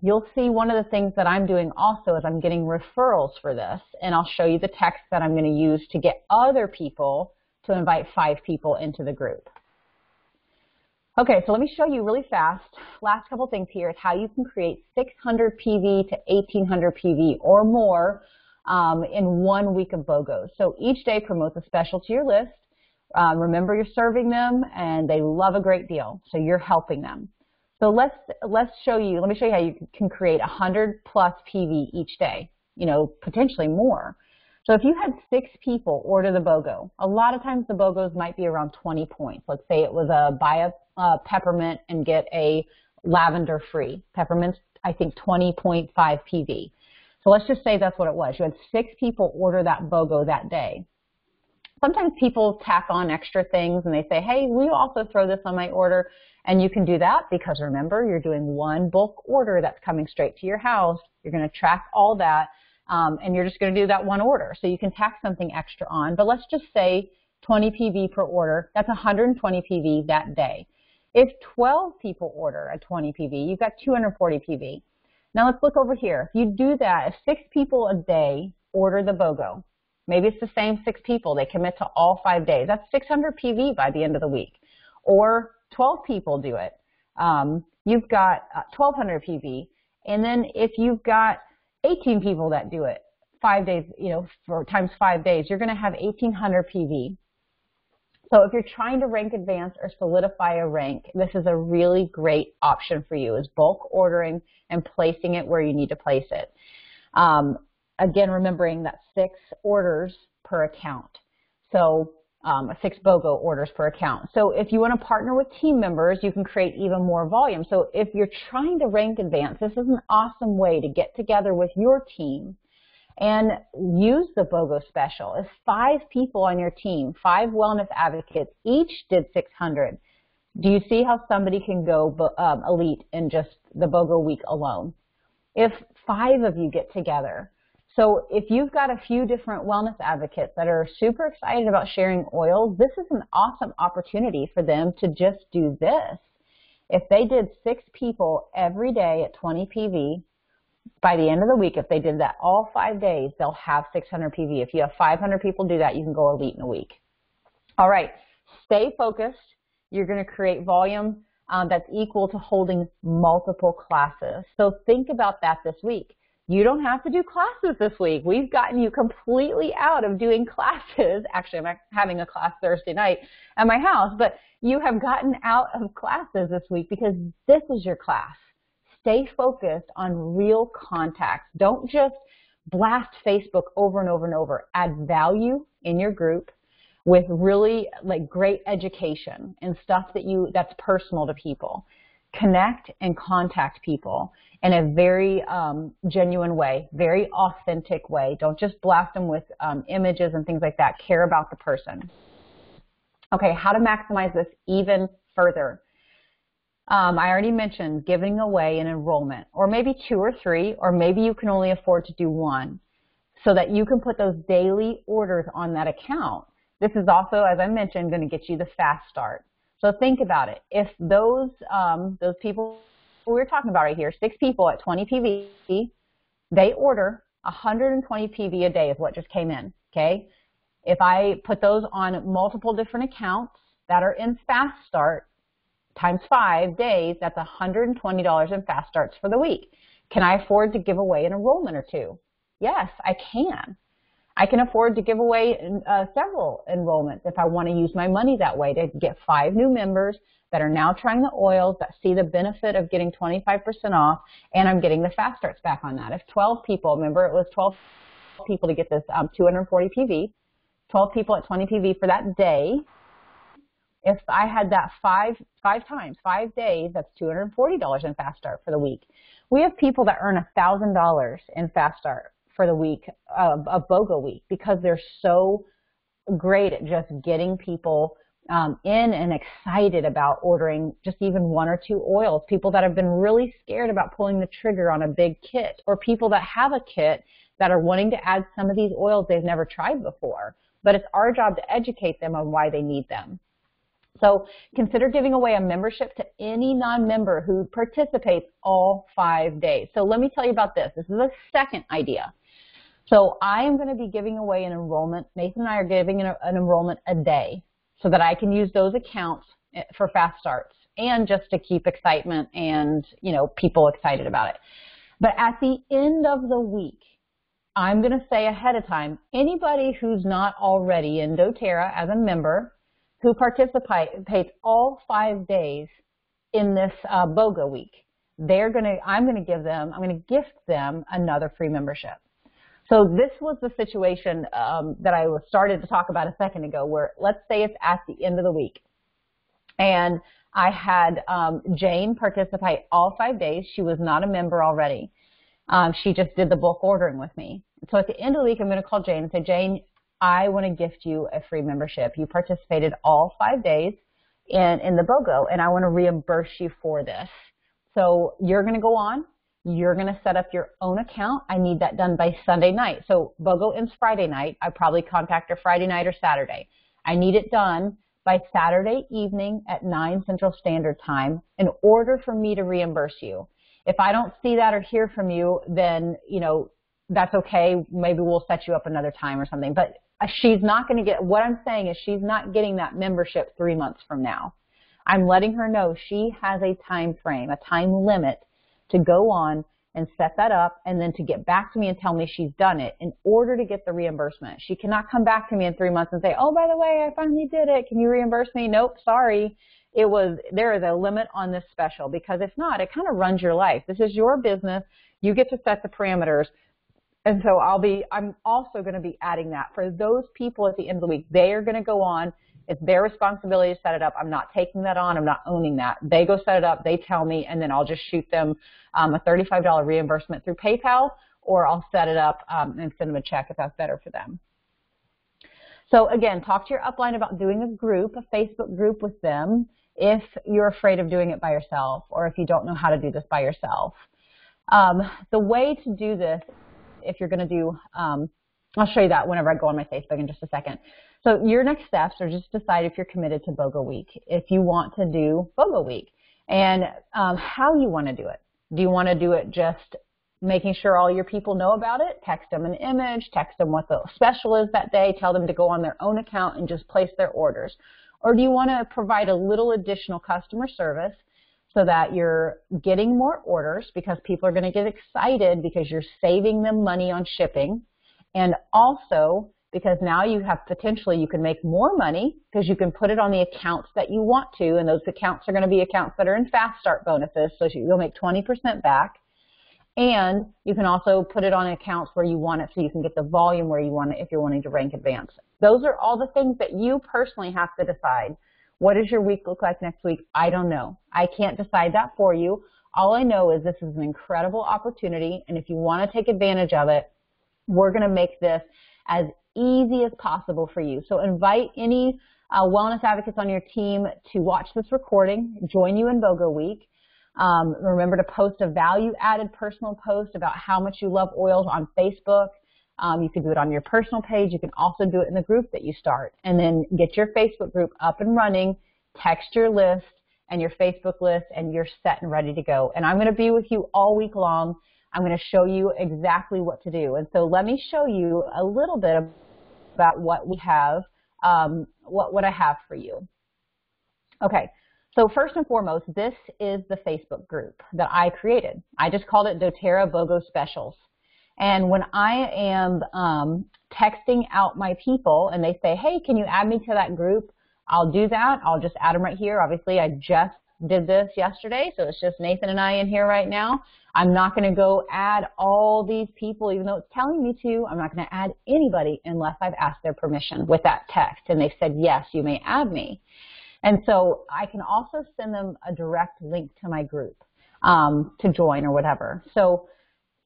You'll see one of the things that I'm doing also is I'm getting referrals for this, and I'll show you the text that I'm going to use to get other people to invite 5 people into the group. Okay, so let me show you really fast. Last couple things here is how you can create 600 PV to 1,800 PV or more in 1 week of BOGOs. So each day promotes a special to your list. Remember, you're serving them, and they love a great deal, so you're helping them. So let me show you how you can create 100 plus PV each day, potentially more. So if you had 6 people order the BOGO, a lot of times the BOGOs might be around 20 points. Let's say it was buy a peppermint and get a lavender free. Peppermint's, I think, 20.5 PV. So let's just say that's what it was. You had 6 people order that BOGO that day. Sometimes people tack on extra things and they say, hey, will you also throw this on my order? And you can do that because remember, you're doing one bulk order that's coming straight to your house. You're going to track all that, and you're just going to do that one order. So you can tack something extra on. But let's just say 20 PV per order. That's 120 PV that day. If 12 people order at 20 PV, you've got 240 PV. Now let's look over here. If you do that, if 6 people a day order the BOGO, maybe it's the same 6 people. They commit to all 5 days. That's 600 PV by the end of the week. Or 12 people do it. You've got 1,200 PV. And then if you've got 18 people that do it, 5 days, for times 5 days, you're going to have 1,800 PV. So if you're trying to rank advance or solidify a rank, this is a really great option for you, is bulk ordering and placing it where you need to place it. Again, remembering that 6 orders per account. So 6 BOGO orders per account. So if you want to partner with team members, you can create even more volume. So if you're trying to rank advance, this is an awesome way to get together with your team and use the BOGO special. If 5 people on your team, 5 wellness advocates, each did 600, do you see how somebody can go elite in just the BOGO week alone? If 5 of you get together, so if you've got a few different wellness advocates that are super excited about sharing oils, this is an awesome opportunity for them to just do this. If they did 6 people every day at 20 PV, by the end of the week, if they did that all 5 days, they'll have 600 PV. If you have 500 people do that, you can go elite in a week. All right, stay focused. You're going to create volume that's equal to holding multiple classes. So think about that this week. You don't have to do classes this week. We've gotten you completely out of doing classes. Actually, I'm having a class Thursday night at my house, but you have gotten out of classes this week because this is your class. Stay focused on real contacts. Don't just blast Facebook over and over and over. Add value in your group with really like great education and stuff that's personal to people. Connect and contact people in a very genuine way, very authentic way. Don't just blast them with images and things like that. Care about the person. Okay, how to maximize this even further. I already mentioned giving away an enrollment, or maybe 2 or 3, or maybe you can only afford to do 1, so that you can put those daily orders on that account. This is also, as I mentioned, going to get you the fast start. So think about it. If those people we're talking about right here, 6 people at 20 PV, they order 120 PV a day is what just came in, okay? If I put those on multiple different accounts that are in fast start, times 5 days, that's $120 in fast starts for the week. Can I afford to give away an enrollment or 2? Yes, I can. I can afford to give away several enrollments if I want to use my money that way to get 5 new members that are now trying the oils, that see the benefit of getting 25% off, and I'm getting the fast starts back on that. If 12 people, remember it was 12 people to get this 240 PV, 12 people at 20 PV for that day. If I had that 5 times, 5 days, that's $240 in fast start for the week. We have people that earn $1,000 in fast start for the week, a BOGO week, because they're so great at just getting people in and excited about ordering just even 1 or 2 oils. People that have been really scared about pulling the trigger on a big kit, or people that have a kit that are wanting to add some of these oils they've never tried before. But it's our job to educate them on why they need them. So consider giving away a membership to any non-member who participates all 5 days. So let me tell you about this. This is a second idea. So I am going to be giving away an enrollment. Nathan and I are giving an enrollment a day so that I can use those accounts for fast starts and just to keep excitement and, you know, people excited about it. But at the end of the week, I'm going to say ahead of time, anybody who's not already in Doterra as a member who participates all 5 days in this BOGO week, I'm going to gift them another free membership. So this was the situation that I started to talk about a second ago, where let's say it's at the end of the week. And I had Jane participate all 5 days. She was not a member already. She just did the bulk ordering with me. So at the end of the week, I'm going to call Jane and say, Jane, I want to gift you a free membership. You participated all 5 days in the BOGO, and I want to reimburse you for this. So you're going to go on. You're going to set up your own account. I need that done by Sunday night. So BOGO ends Friday night. I probably contact her Friday night or Saturday. I need it done by Saturday evening at 9 Central Standard Time in order for me to reimburse you. If I don't see that or hear from you, then, you know, that's okay. Maybe we'll set you up another time or something. But she's not going to get, what I'm saying is she's not getting that membership 3 months from now. I'm letting her know she has a time frame, a time limit to go on and set that up, and then to get back to me and tell me she's done it in order to get the reimbursement. She cannot come back to me in 3 months and say, oh, by the way, I finally did it. Can you reimburse me? Nope, sorry. There is a limit on this special, because if not, it kind of runs your life. This is your business. You get to set the parameters. And so I'm also going to be adding that for those people at the end of the week. They are going to go on. It's their responsibility to set it up. I'm not taking that on. I'm not owning that. They go set it up. They tell me, and then I'll just shoot them a $35 reimbursement through PayPal, or I'll set it up and send them a check if that's better for them. So again, talk to your upline about doing a group, a Facebook group with them if you're afraid of doing it by yourself or if you don't know how to do this by yourself. The way to do this, if you're going to do, I'll show you that whenever I go on my Facebook in just a second. So your next steps are just decide if you're committed to BOGO week, if you want to do BOGO week, and how you want to do it. Do you want to do it just making sure all your people know about it, text them an image, text them what the special is that day, tell them to go on their own account and just place their orders? Or do you want to provide a little additional customer service so that you're getting more orders because people are going to get excited because you're saving them money on shipping, and also because now you have potentially you can make more money because you can put it on the accounts that you want to, and those accounts are going to be accounts that are in fast start bonuses, so you'll make 20% back. And you can also put it on accounts where you want it so you can get the volume where you want it if you're wanting to rank advanced. Those are all the things that you personally have to decide. What does your week look like next week? I don't know. I can't decide that for you. All I know is this is an incredible opportunity, and if you want to take advantage of it, we're going to make this as easy as possible for you. So invite any wellness advocates on your team to watch this recording, join you in BOGO week. Remember to post a value-added personal post about how much you love oils on Facebook. You can do it on your personal page. You can also do it in the group that you start. And then get your Facebook group up and running, text your list and your Facebook list, and you're set and ready to go. And I'm going to be with you all week long. I'm going to show you exactly what to do. And so let me show you a little bit about what we have, what I have for you. Okay. So first and foremost, this is the Facebook group that I created. I just called it Doterra BOGO Specials. And when I am texting out my people and they say, hey, can you add me to that group? I'll do that. I'll just add them right here. Obviously, I just did this yesterday, so it's just Nathan and I in here right now. I'm not going to go add all these people, even though it's telling me to. I'm not going to add anybody unless I've asked their permission with that text. And they said, yes, you may add me. And so I can also send them a direct link to my group to join or whatever. So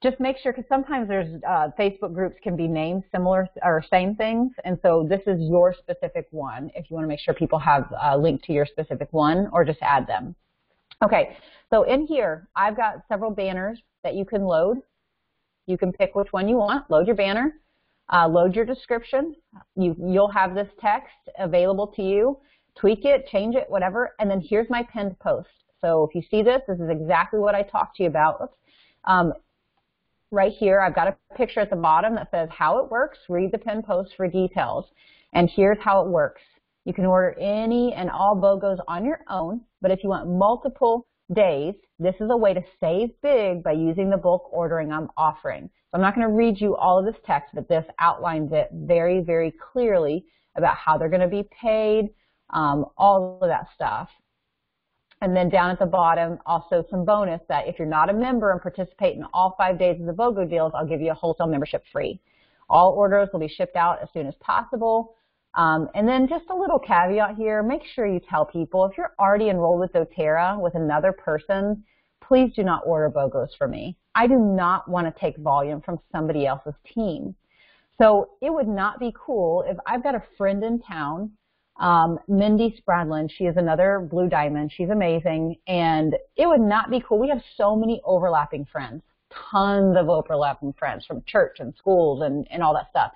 just make sure, because sometimes there's Facebook groups can be named similar or same things, and so this is your specific one if you want to make sure people have a link to your specific one, or just add them. Okay, so in here I've got several banners that you can load. You can pick which one you want, load your banner, load your description. You'll have this text available to you. Tweak it, change it, whatever, and then here's my pinned post. So if you see this, this is exactly what I talked to you about. Right here, I've got a picture at the bottom that says how it works. Read the pinned post for details. And here's how it works. You can order any and all BOGOs on your own, but if you want multiple days, this is a way to save big by using the bulk ordering I'm offering. So I'm not going to read you all of this text, but this outlines it very, very clearly about how they're going to be paid, all of that stuff. And then down at the bottom, also some bonus that if you're not a member and participate in all 5 days of the BOGO deals, I'll give you a wholesale membership free. All orders will be shipped out as soon as possible. And then just a little caveat here, make sure you tell people, if you're already enrolled with Doterra with another person, please do not order BOGOs for me. I do not want to take volume from somebody else's team. So it would not be cool if I've got a friend in town, Mindy Spradlin, she is another Blue Diamond. She's amazing. And it would not be cool. We have so many overlapping friends, tons of overlapping friends from church and schools and all that stuff.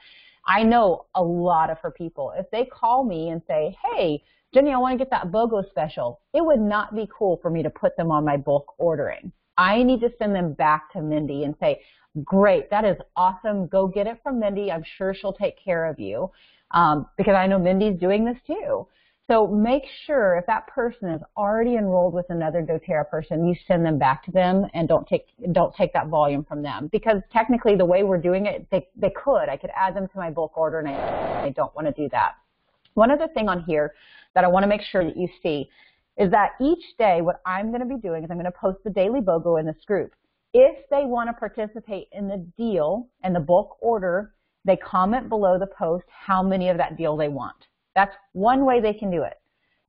I know a lot of her people. If they call me and say, hey, Jenny, I want to get that BOGO special, it would not be cool for me to put them on my bulk ordering. I need to send them back to Mindy and say, great, that is awesome. Go get it from Mindy. I'm sure she'll take care of you. Because I know Mindy's doing this too. So make sure if that person is already enrolled with another Doterra person, you send them back to them and don't take that volume from them. Because technically the way we're doing it, I could add them to my bulk order, and I don't want to do that. One other thing on here that I want to make sure that you see is that each day what I'm going to be doing is I'm going to post the daily BOGO in this group. If they want to participate in the deal and the bulk order, they comment below the post how many of that deal they want. That's one way they can do it.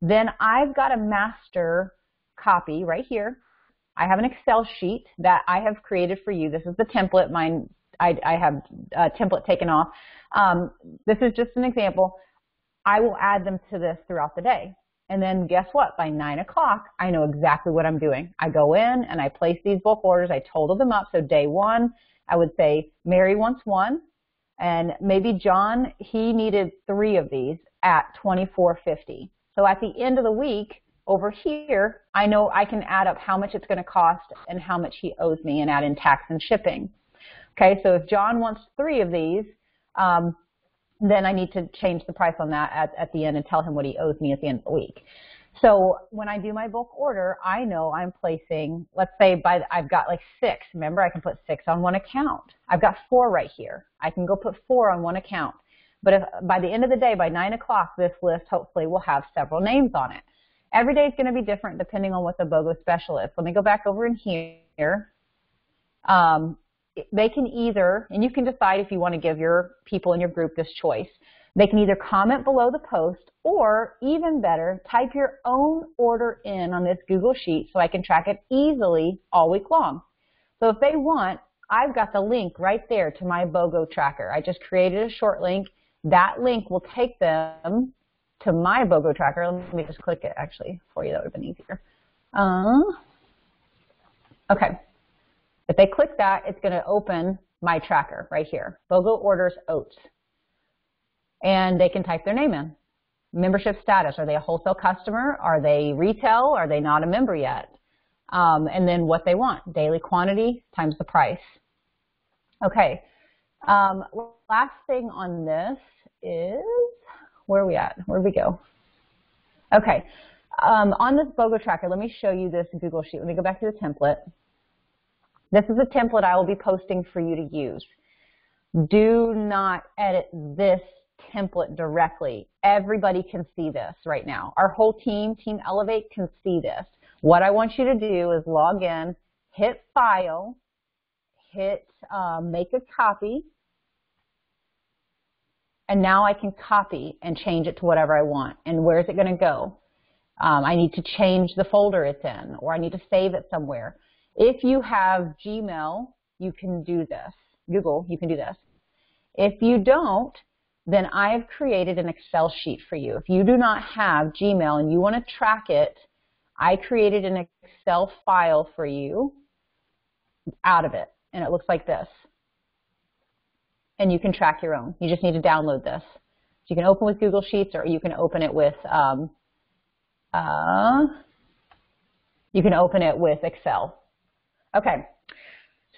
Then I've got a master copy right here. I have an Excel sheet that I have created for you. This is the template. Mine, I have a template taken off. This is just an example. I will add them to this throughout the day. And then guess what? By 9 o'clock, I know exactly what I'm doing. I go in and I place these bulk orders. I total them up. So day one, I would say Mary wants one. And maybe John, he needed 3 of these at $24.50. So at the end of the week, over here, I know I can add up how much it's going to cost and how much he owes me and add in tax and shipping. Okay, so if John wants 3 of these, then I need to change the price on that at the end and tell him what he owes me at the end of the week. So when I do my bulk order, I know I'm placing, let's say I've got like 6. Remember, I can put 6 on one account. I've got 4 right here. I can go put 4 on one account. But if by the end of the day, by 9 o'clock, this list hopefully will have several names on it. Every day is going to be different depending on what the BOGO special is. Let me go back over in here. They can either, and you can decide if you want to give your people in your group this choice, they can either comment below the post or, even better, type your own order in on this Google Sheet so I can track it easily all week long. So if they want, I've got the link right there to my BOGO tracker. I just created a short link. That link will take them to my BOGO tracker. Let me just click it actually for you. That would have been easier. Okay. If they click that, it's going to open my tracker right here, BOGO Orders Oats. And they can type their name in. Membership status, are they a wholesale customer? Are they retail? Are they not a member yet? And then what they want, daily quantity times the price. Okay, last thing on this is, where are we at? Where did we go? Okay, on this BOGO tracker, let me show you this Google Sheet. Let me go back to the template. This is a template I will be posting for you to use. Do not edit this template directly. Everybody can see this right now. Our whole team, Team Elevate, can see this. What I want you to do is log in, hit File, hit Make a Copy, and now I can copy and change it to whatever I want. And where is it going to go? I need to change the folder it's in, or I need to save it somewhere. If you have Gmail, you can do this. Google, you can do this. If you don't, then I've created an Excel sheet for you. If you do not have Gmail and you want to track it, I created an Excel file for you out of it, and it looks like this. And you can track your own. You just need to download this. So you can open with Google Sheets, or you can open it with Excel. Okay,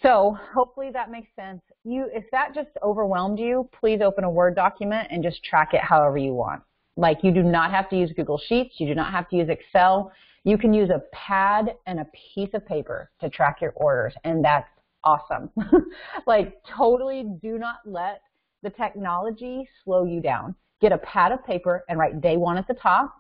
so hopefully that makes sense. If that just overwhelmed you, please open a Word document and just track it however you want. Like, you do not have to use Google Sheets. You do not have to use Excel. You can use a pad and a piece of paper to track your orders, and that's awesome. Like, totally do not let the technology slow you down. Get a pad of paper and write day one at the top,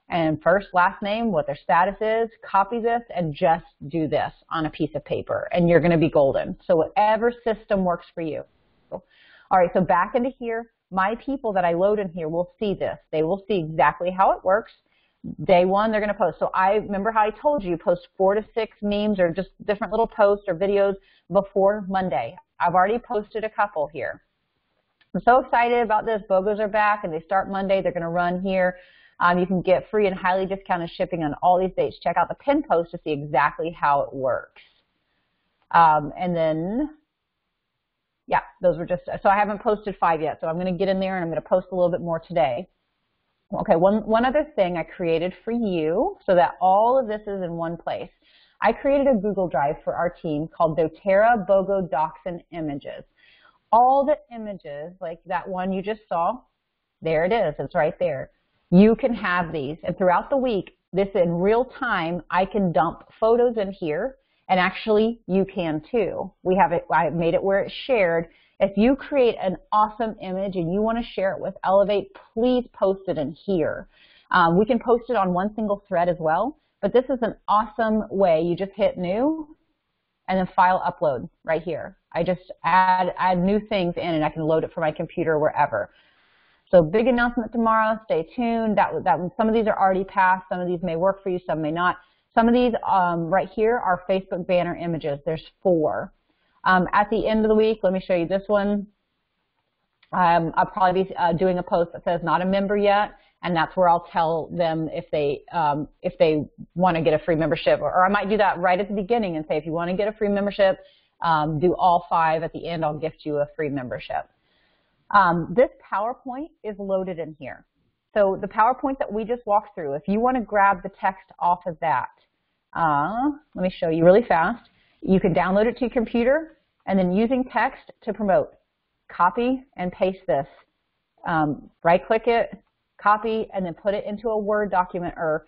and first, last name, what their status is, copy this, and just do this on a piece of paper, and you're going to be golden. So whatever system works for you. All right, so back into here, my people that I load in here will see this. They will see exactly how it works. Day one, they're going to post. So I remember how I told you, post 4 to 6 memes or just different little posts or videos before Monday. I've already posted a couple here. I'm so excited about this. BOGOs are back, and they start Monday. They're going to run here. You can get free and highly discounted shipping on all these dates. Check out the pin post to see exactly how it works. And then, yeah, those were just, so I haven't posted 5 yet, so I'm going to get in there and I'm going to post a little bit more today. Okay, one other thing I created for you so that all of this is in one place. I created a Google Drive for our team called Doterra, BOGO, Docs, and Images. All the images, like that one you just saw, there it is. It's right there. You can have these, and throughout the week, this in real time, I can dump photos in here, and actually you can too. We have it, I made it where it's shared. If you create an awesome image and you want to share it with Elevate, please post it in here. We can post it on one single thread as well, but this is an awesome way. You just hit new, and then file upload right here. I just add new things in, and I can load it from my computer wherever. So big announcement tomorrow. Stay tuned. Some of these are already passed. Some of these may work for you. Some may not. Some of these right here are Facebook banner images. There's 4. At the end of the week, let me show you this one. I'll probably be doing a post that says not a member yet, and that's where I'll tell them if they want to get a free membership, or I might do that right at the beginning and say if you want to get a free membership, do all 5 at the end. I'll gift you a free membership. This PowerPoint is loaded in here. So the PowerPoint that we just walked through, if you want to grab the text off of that, let me show you really fast. You can download it to your computer, and then using text to promote, copy and paste this. Right-click it, copy, and then put it into a Word document or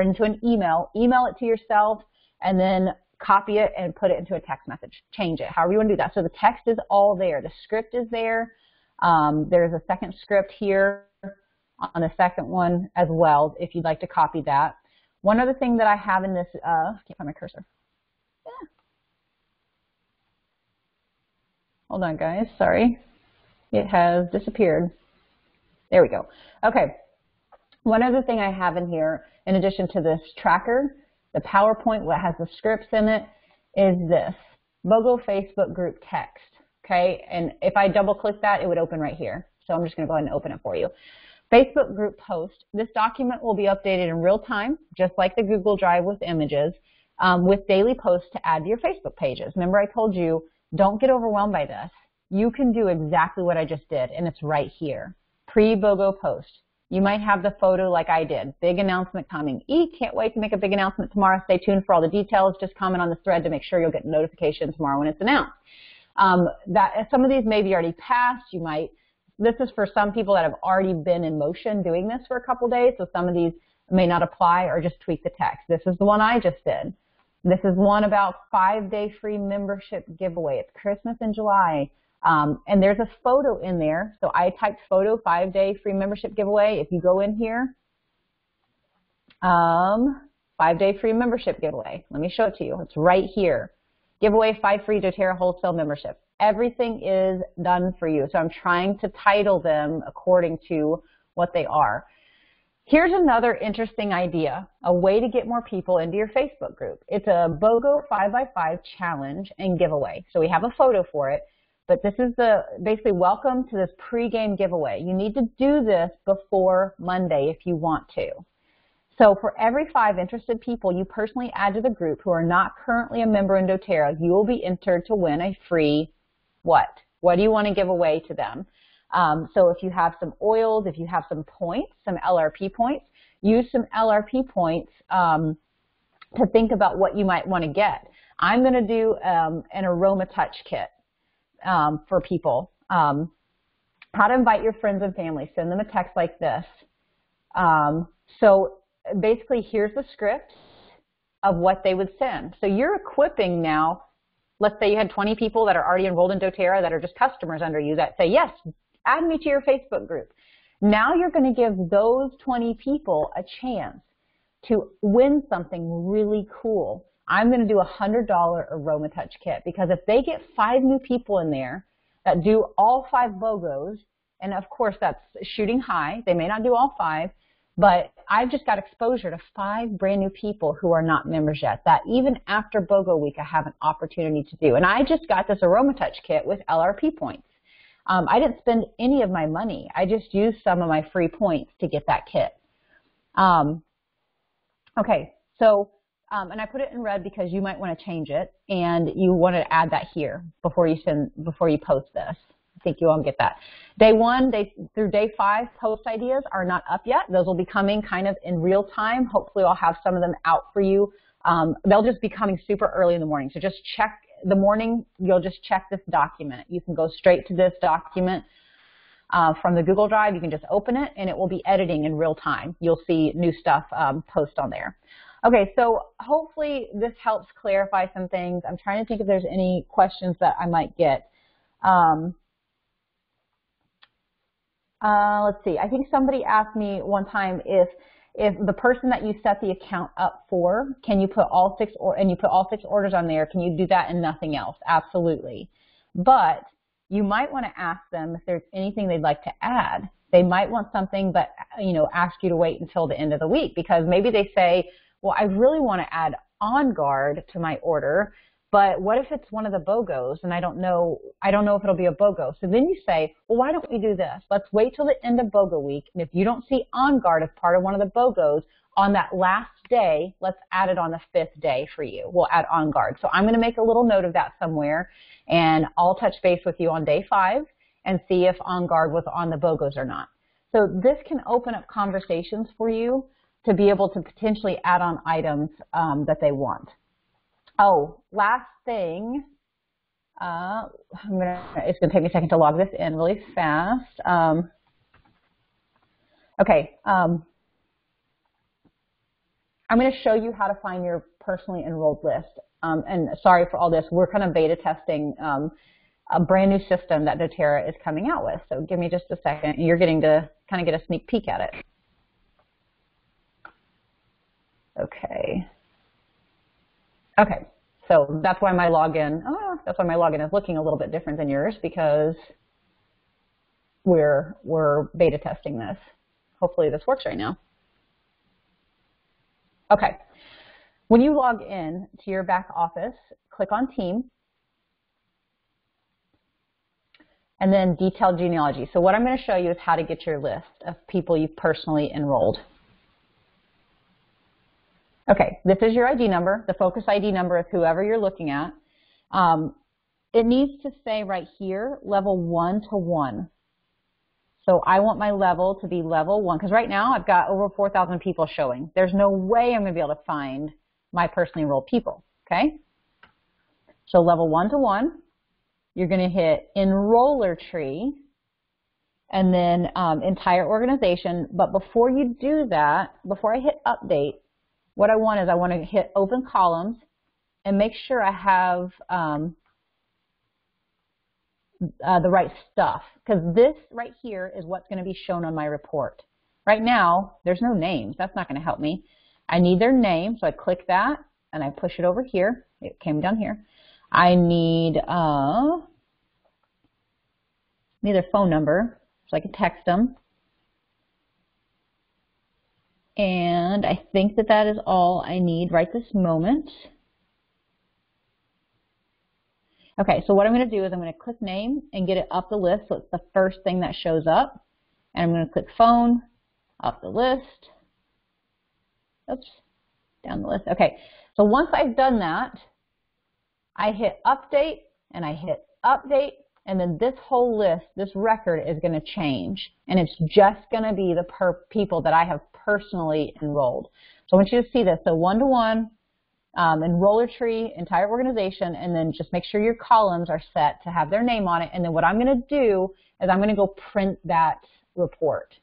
into an email. Email it to yourself, and then copy it and put it into a text message. Change it, however you want to do that. So the text is all there. The script is there. There's a second script here on the second one as well, if you'd like to copy that. One other thing that I have in this, I can't find my cursor. Yeah. Hold on, guys, sorry. It has disappeared. There we go. Okay. One other thing I have in here, in addition to this tracker, the PowerPoint that has the scripts in it, is this BOGO Facebook group text. Okay, and if I double click that, it would open right here. So I'm just going to go ahead and open it for you. Facebook group post. This document will be updated in real time, just like the Google Drive with images, with daily posts to add to your Facebook pages. Remember I told you, don't get overwhelmed by this. You can do exactly what I just did, and it's right here. Pre-BOGO post. You might have the photo like I did. Big announcement coming. Can't wait to make a big announcement tomorrow. Stay tuned for all the details. Just comment on the thread to make sure you'll get a notification tomorrow when it's announced. Some of these may be already passed. This is for some people that have already been in motion doing this for a couple days, so some of these may not apply or just tweak the text. This is the one I just did. This is one about 5-day free membership giveaway. It's Christmas in July. And there's a photo in there. So I typed photo 5-day free membership giveaway. If you go in here, 5-day free membership giveaway. Let me show it to you. It's right here. Giveaway 5 free Doterra wholesale membership. Everything is done for you. So I'm trying to title them according to what they are. Here's another interesting idea, a way to get more people into your Facebook group. It's a BOGO 5x5 challenge and giveaway. So we have a photo for it, but this is basically welcome to this pre-game giveaway. You need to do this before Monday if you want to. So for every 5 interested people you personally add to the group who are not currently a member in Doterra, you will be entered to win a free what? What do you want to give away to them? So if you have some oils, if you have some points, some LRP points, use some LRP points to think about what you might want to get. I'm going to do an aroma touch kit for people. How to invite your friends and family. Send them a text like this. So basically, here's the script of what they would send. So you're equipping now. Let's say you had 20 people that are already enrolled in Doterra that are just customers under you that say, yes, add me to your Facebook group. Now you're going to give those 20 people a chance to win something really cool. I'm going to do a $100 aroma touch kit because if they get 5 new people in there that do all 5 BOGOs, and of course that's shooting high, they may not do all 5, but I've just got exposure to 5 brand new people who are not members yet that even after BOGO week I have an opportunity to do. And I just got this aroma touch kit with LRP points. I didn't spend any of my money. I just used some of my free points to get that kit. Okay, so, and I put it in red because you might want to change it and you want to add that here before you post this. I think you all get that. Day 1 through day 5 post ideas are not up yet. Those will be coming kind of in real time. Hopefully I'll have some of them out for you. They'll just be coming super early in the morning. So just check the morning, you'll just check this document. You can go straight to this document from the Google Drive. You can just open it and it will be editing in real time. You'll see new stuff post on there. Okay, so hopefully this helps clarify some things. I'm trying to think if there's any questions that I might get. Let's see. I think somebody asked me one time if if the person that you set the account up for, can you put all 6 orders on there? Can you do that and nothing else? Absolutely. But you might want to ask them if there's anything they'd like to add. They might want something, but ask you to wait until the end of the week, because maybe they say, well, I really want to add On Guard to my order, but what if it's one of the BOGOs and I don't know if it'll be a BOGO. So then you say, well, why don't we do this? Let's wait till the end of BOGO week, and if you don't see On Guard as part of one of the BOGOs on that last day, let's add it on the 5th day for you. We'll add On Guard. So I'm going to make a little note of that somewhere, and I'll touch base with you on day 5 and see if On Guard was on the BOGOs or not. So this can open up conversations for you to be able to potentially add on items that they want. Oh, last thing, it's going to take me a second to log this in really fast. Okay, I'm going to show you how to find your personally enrolled list. And sorry for all this, we're kind of beta testing a brand new system that Doterra is coming out with. So give me just a second. You're getting to kind of get a sneak peek at it. Okay. Okay, so that's why my login, is looking a little bit different than yours, because we're beta testing this. Hopefully this works right now. Okay, when you log in to your back office, click on Team, and then Detailed Genealogy. So what I'm going to show you is how to get your list of people you've personally enrolled. Okay, this is your ID number. The focus ID number is whoever you're looking at. It needs to say right here, level 1 to 1. So I want my level to be level 1, because right now I've got over 4,000 people showing. There's no way I'm going to be able to find my personally enrolled people, okay? So level 1 to 1, you're going to hit Enroller Tree, and then entire organization. But before you do that, before I hit Update, what I want to hit Open Columns and make sure I have the right stuff, because this right here is what's going to be shown on my report. Right now, there's no names. That's not going to help me. I need their name, so I click that and I push it over here. It came down here. I need their phone number so I can text them. And I think that is all I need right this moment. Okay, so what I'm going to do is I'm going to click name and get it up the list, so it's the first thing that shows up. And I'm going to click phone, up the list. Oops, down the list. Okay, so once I've done that, I hit update and I hit update, and then this whole list, this record is going to change, and it's just going to be the people that I have personally enrolled. So I want you to see this. So 1 to 1, enroller tree, entire organization, and then just make sure your columns are set to have their name on it. And then what I'm going to do is I'm going to go print that report.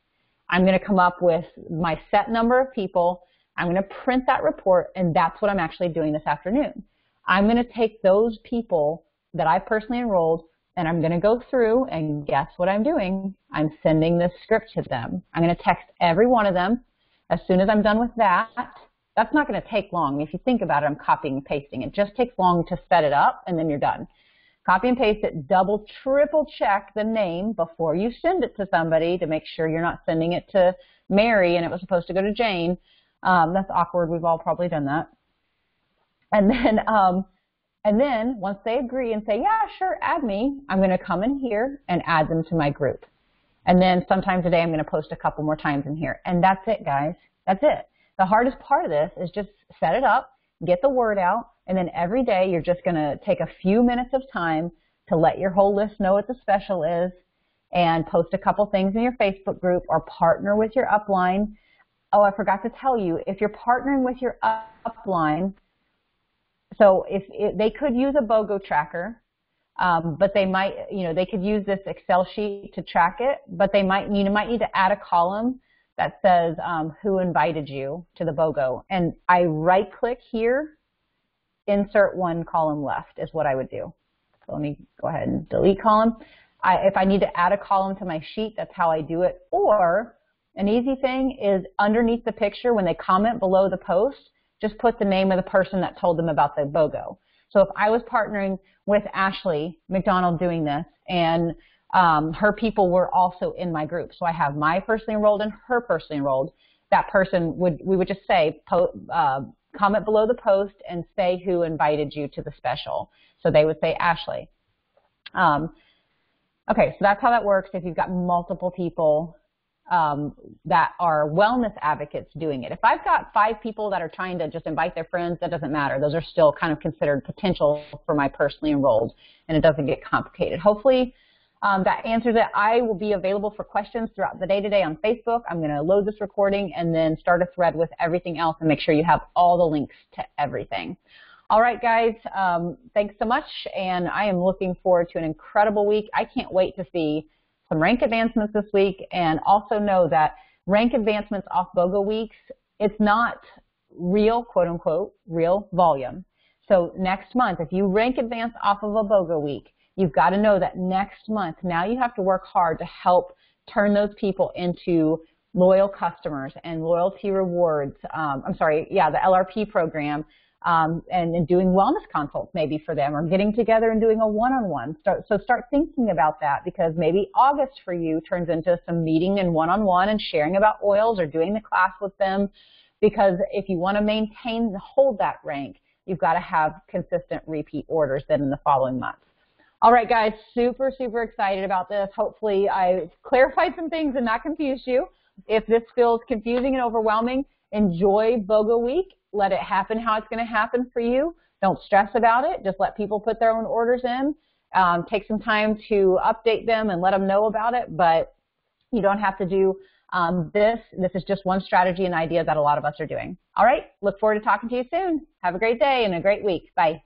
I'm going to come up with my set number of people. I'm going to print that report, and that's what I'm actually doing this afternoon. I'm going to take those people that I personally enrolled, and I'm going to go through, and guess what I'm doing? I'm sending this script to them. I'm going to text every one of them. As soon as I'm done with that, that's not going to take long. I mean, if you think about it, I'm copying and pasting. It just takes long to set it up, and then you're done. Copy and paste it, double, triple check the name before you send it to somebody to make sure you're not sending it to Mary and it was supposed to go to Jane. That's awkward. We've all probably done that. And then once they agree and say, yeah, sure, add me, I'm going to come in here and add them to my group. And then sometime today I'm going to post a couple more times in here. And that's it, guys. That's it. The hardest part of this is just set it up, get the word out, and then every day you're just going to take a few minutes of time to let your whole list know what the special is and post a couple things in your Facebook group or partner with your upline. Oh, I forgot to tell you, if you're partnering with your upline, so they could use a BOGO tracker, but they might, they could use this Excel sheet to track it, but you might need to add a column that says who invited you to the BOGO. And I right-click here, insert one column left is what I would do. So let me go ahead and delete column. If I need to add a column to my sheet, that's how I do it. Or An easy thing is underneath the picture, when they comment below the post, just put the name of the person that told them about the BOGO. So if I was partnering with Ashley McDonald doing this, and her people were also in my group, so I have my personally enrolled and her personally enrolled, that person we would just say, comment below the post and say who invited you to the special. So they would say Ashley. Okay, so that's how that works if you've got multiple people that are wellness advocates doing it. If I've got 5 people that are trying to just invite their friends, that doesn't matter. Those are still kind of considered potential for my personally enrolled, and it doesn't get complicated. Hopefully that answers it. I will be available for questions throughout the day today on Facebook. I'm going to load this recording and then start a thread with everything else and make sure you have all the links to everything. All right, guys, thanks so much, and I am looking forward to an incredible week. I can't wait to see some rank advancements this week, and also know that rank advancements off BOGO weeks, it's not real, quote unquote, real volume. So next month, if you rank advance off of a BOGO week, you've got to know that next month, now you have to work hard to help turn those people into loyal customers and loyalty rewards. The LRP program, and doing wellness consults maybe for them, or getting together and doing a one-on-one. So start thinking about that, because maybe August for you turns into some meeting and one-on-one and sharing about oils or doing the class with them, because if you want to maintain and hold that rank, you've got to have consistent repeat orders then in the following months. All right, guys, super, super excited about this. Hopefully I clarified some things and not confused you. If this feels confusing and overwhelming, enjoy BOGO week. Let it happen how it's going to happen for you. Don't stress about it. Just let people put their own orders in. Take some time to update them and let them know about it, but you don't have to do this. This is just one strategy and idea that a lot of us are doing. All right, look forward to talking to you soon. Have a great day and a great week. Bye.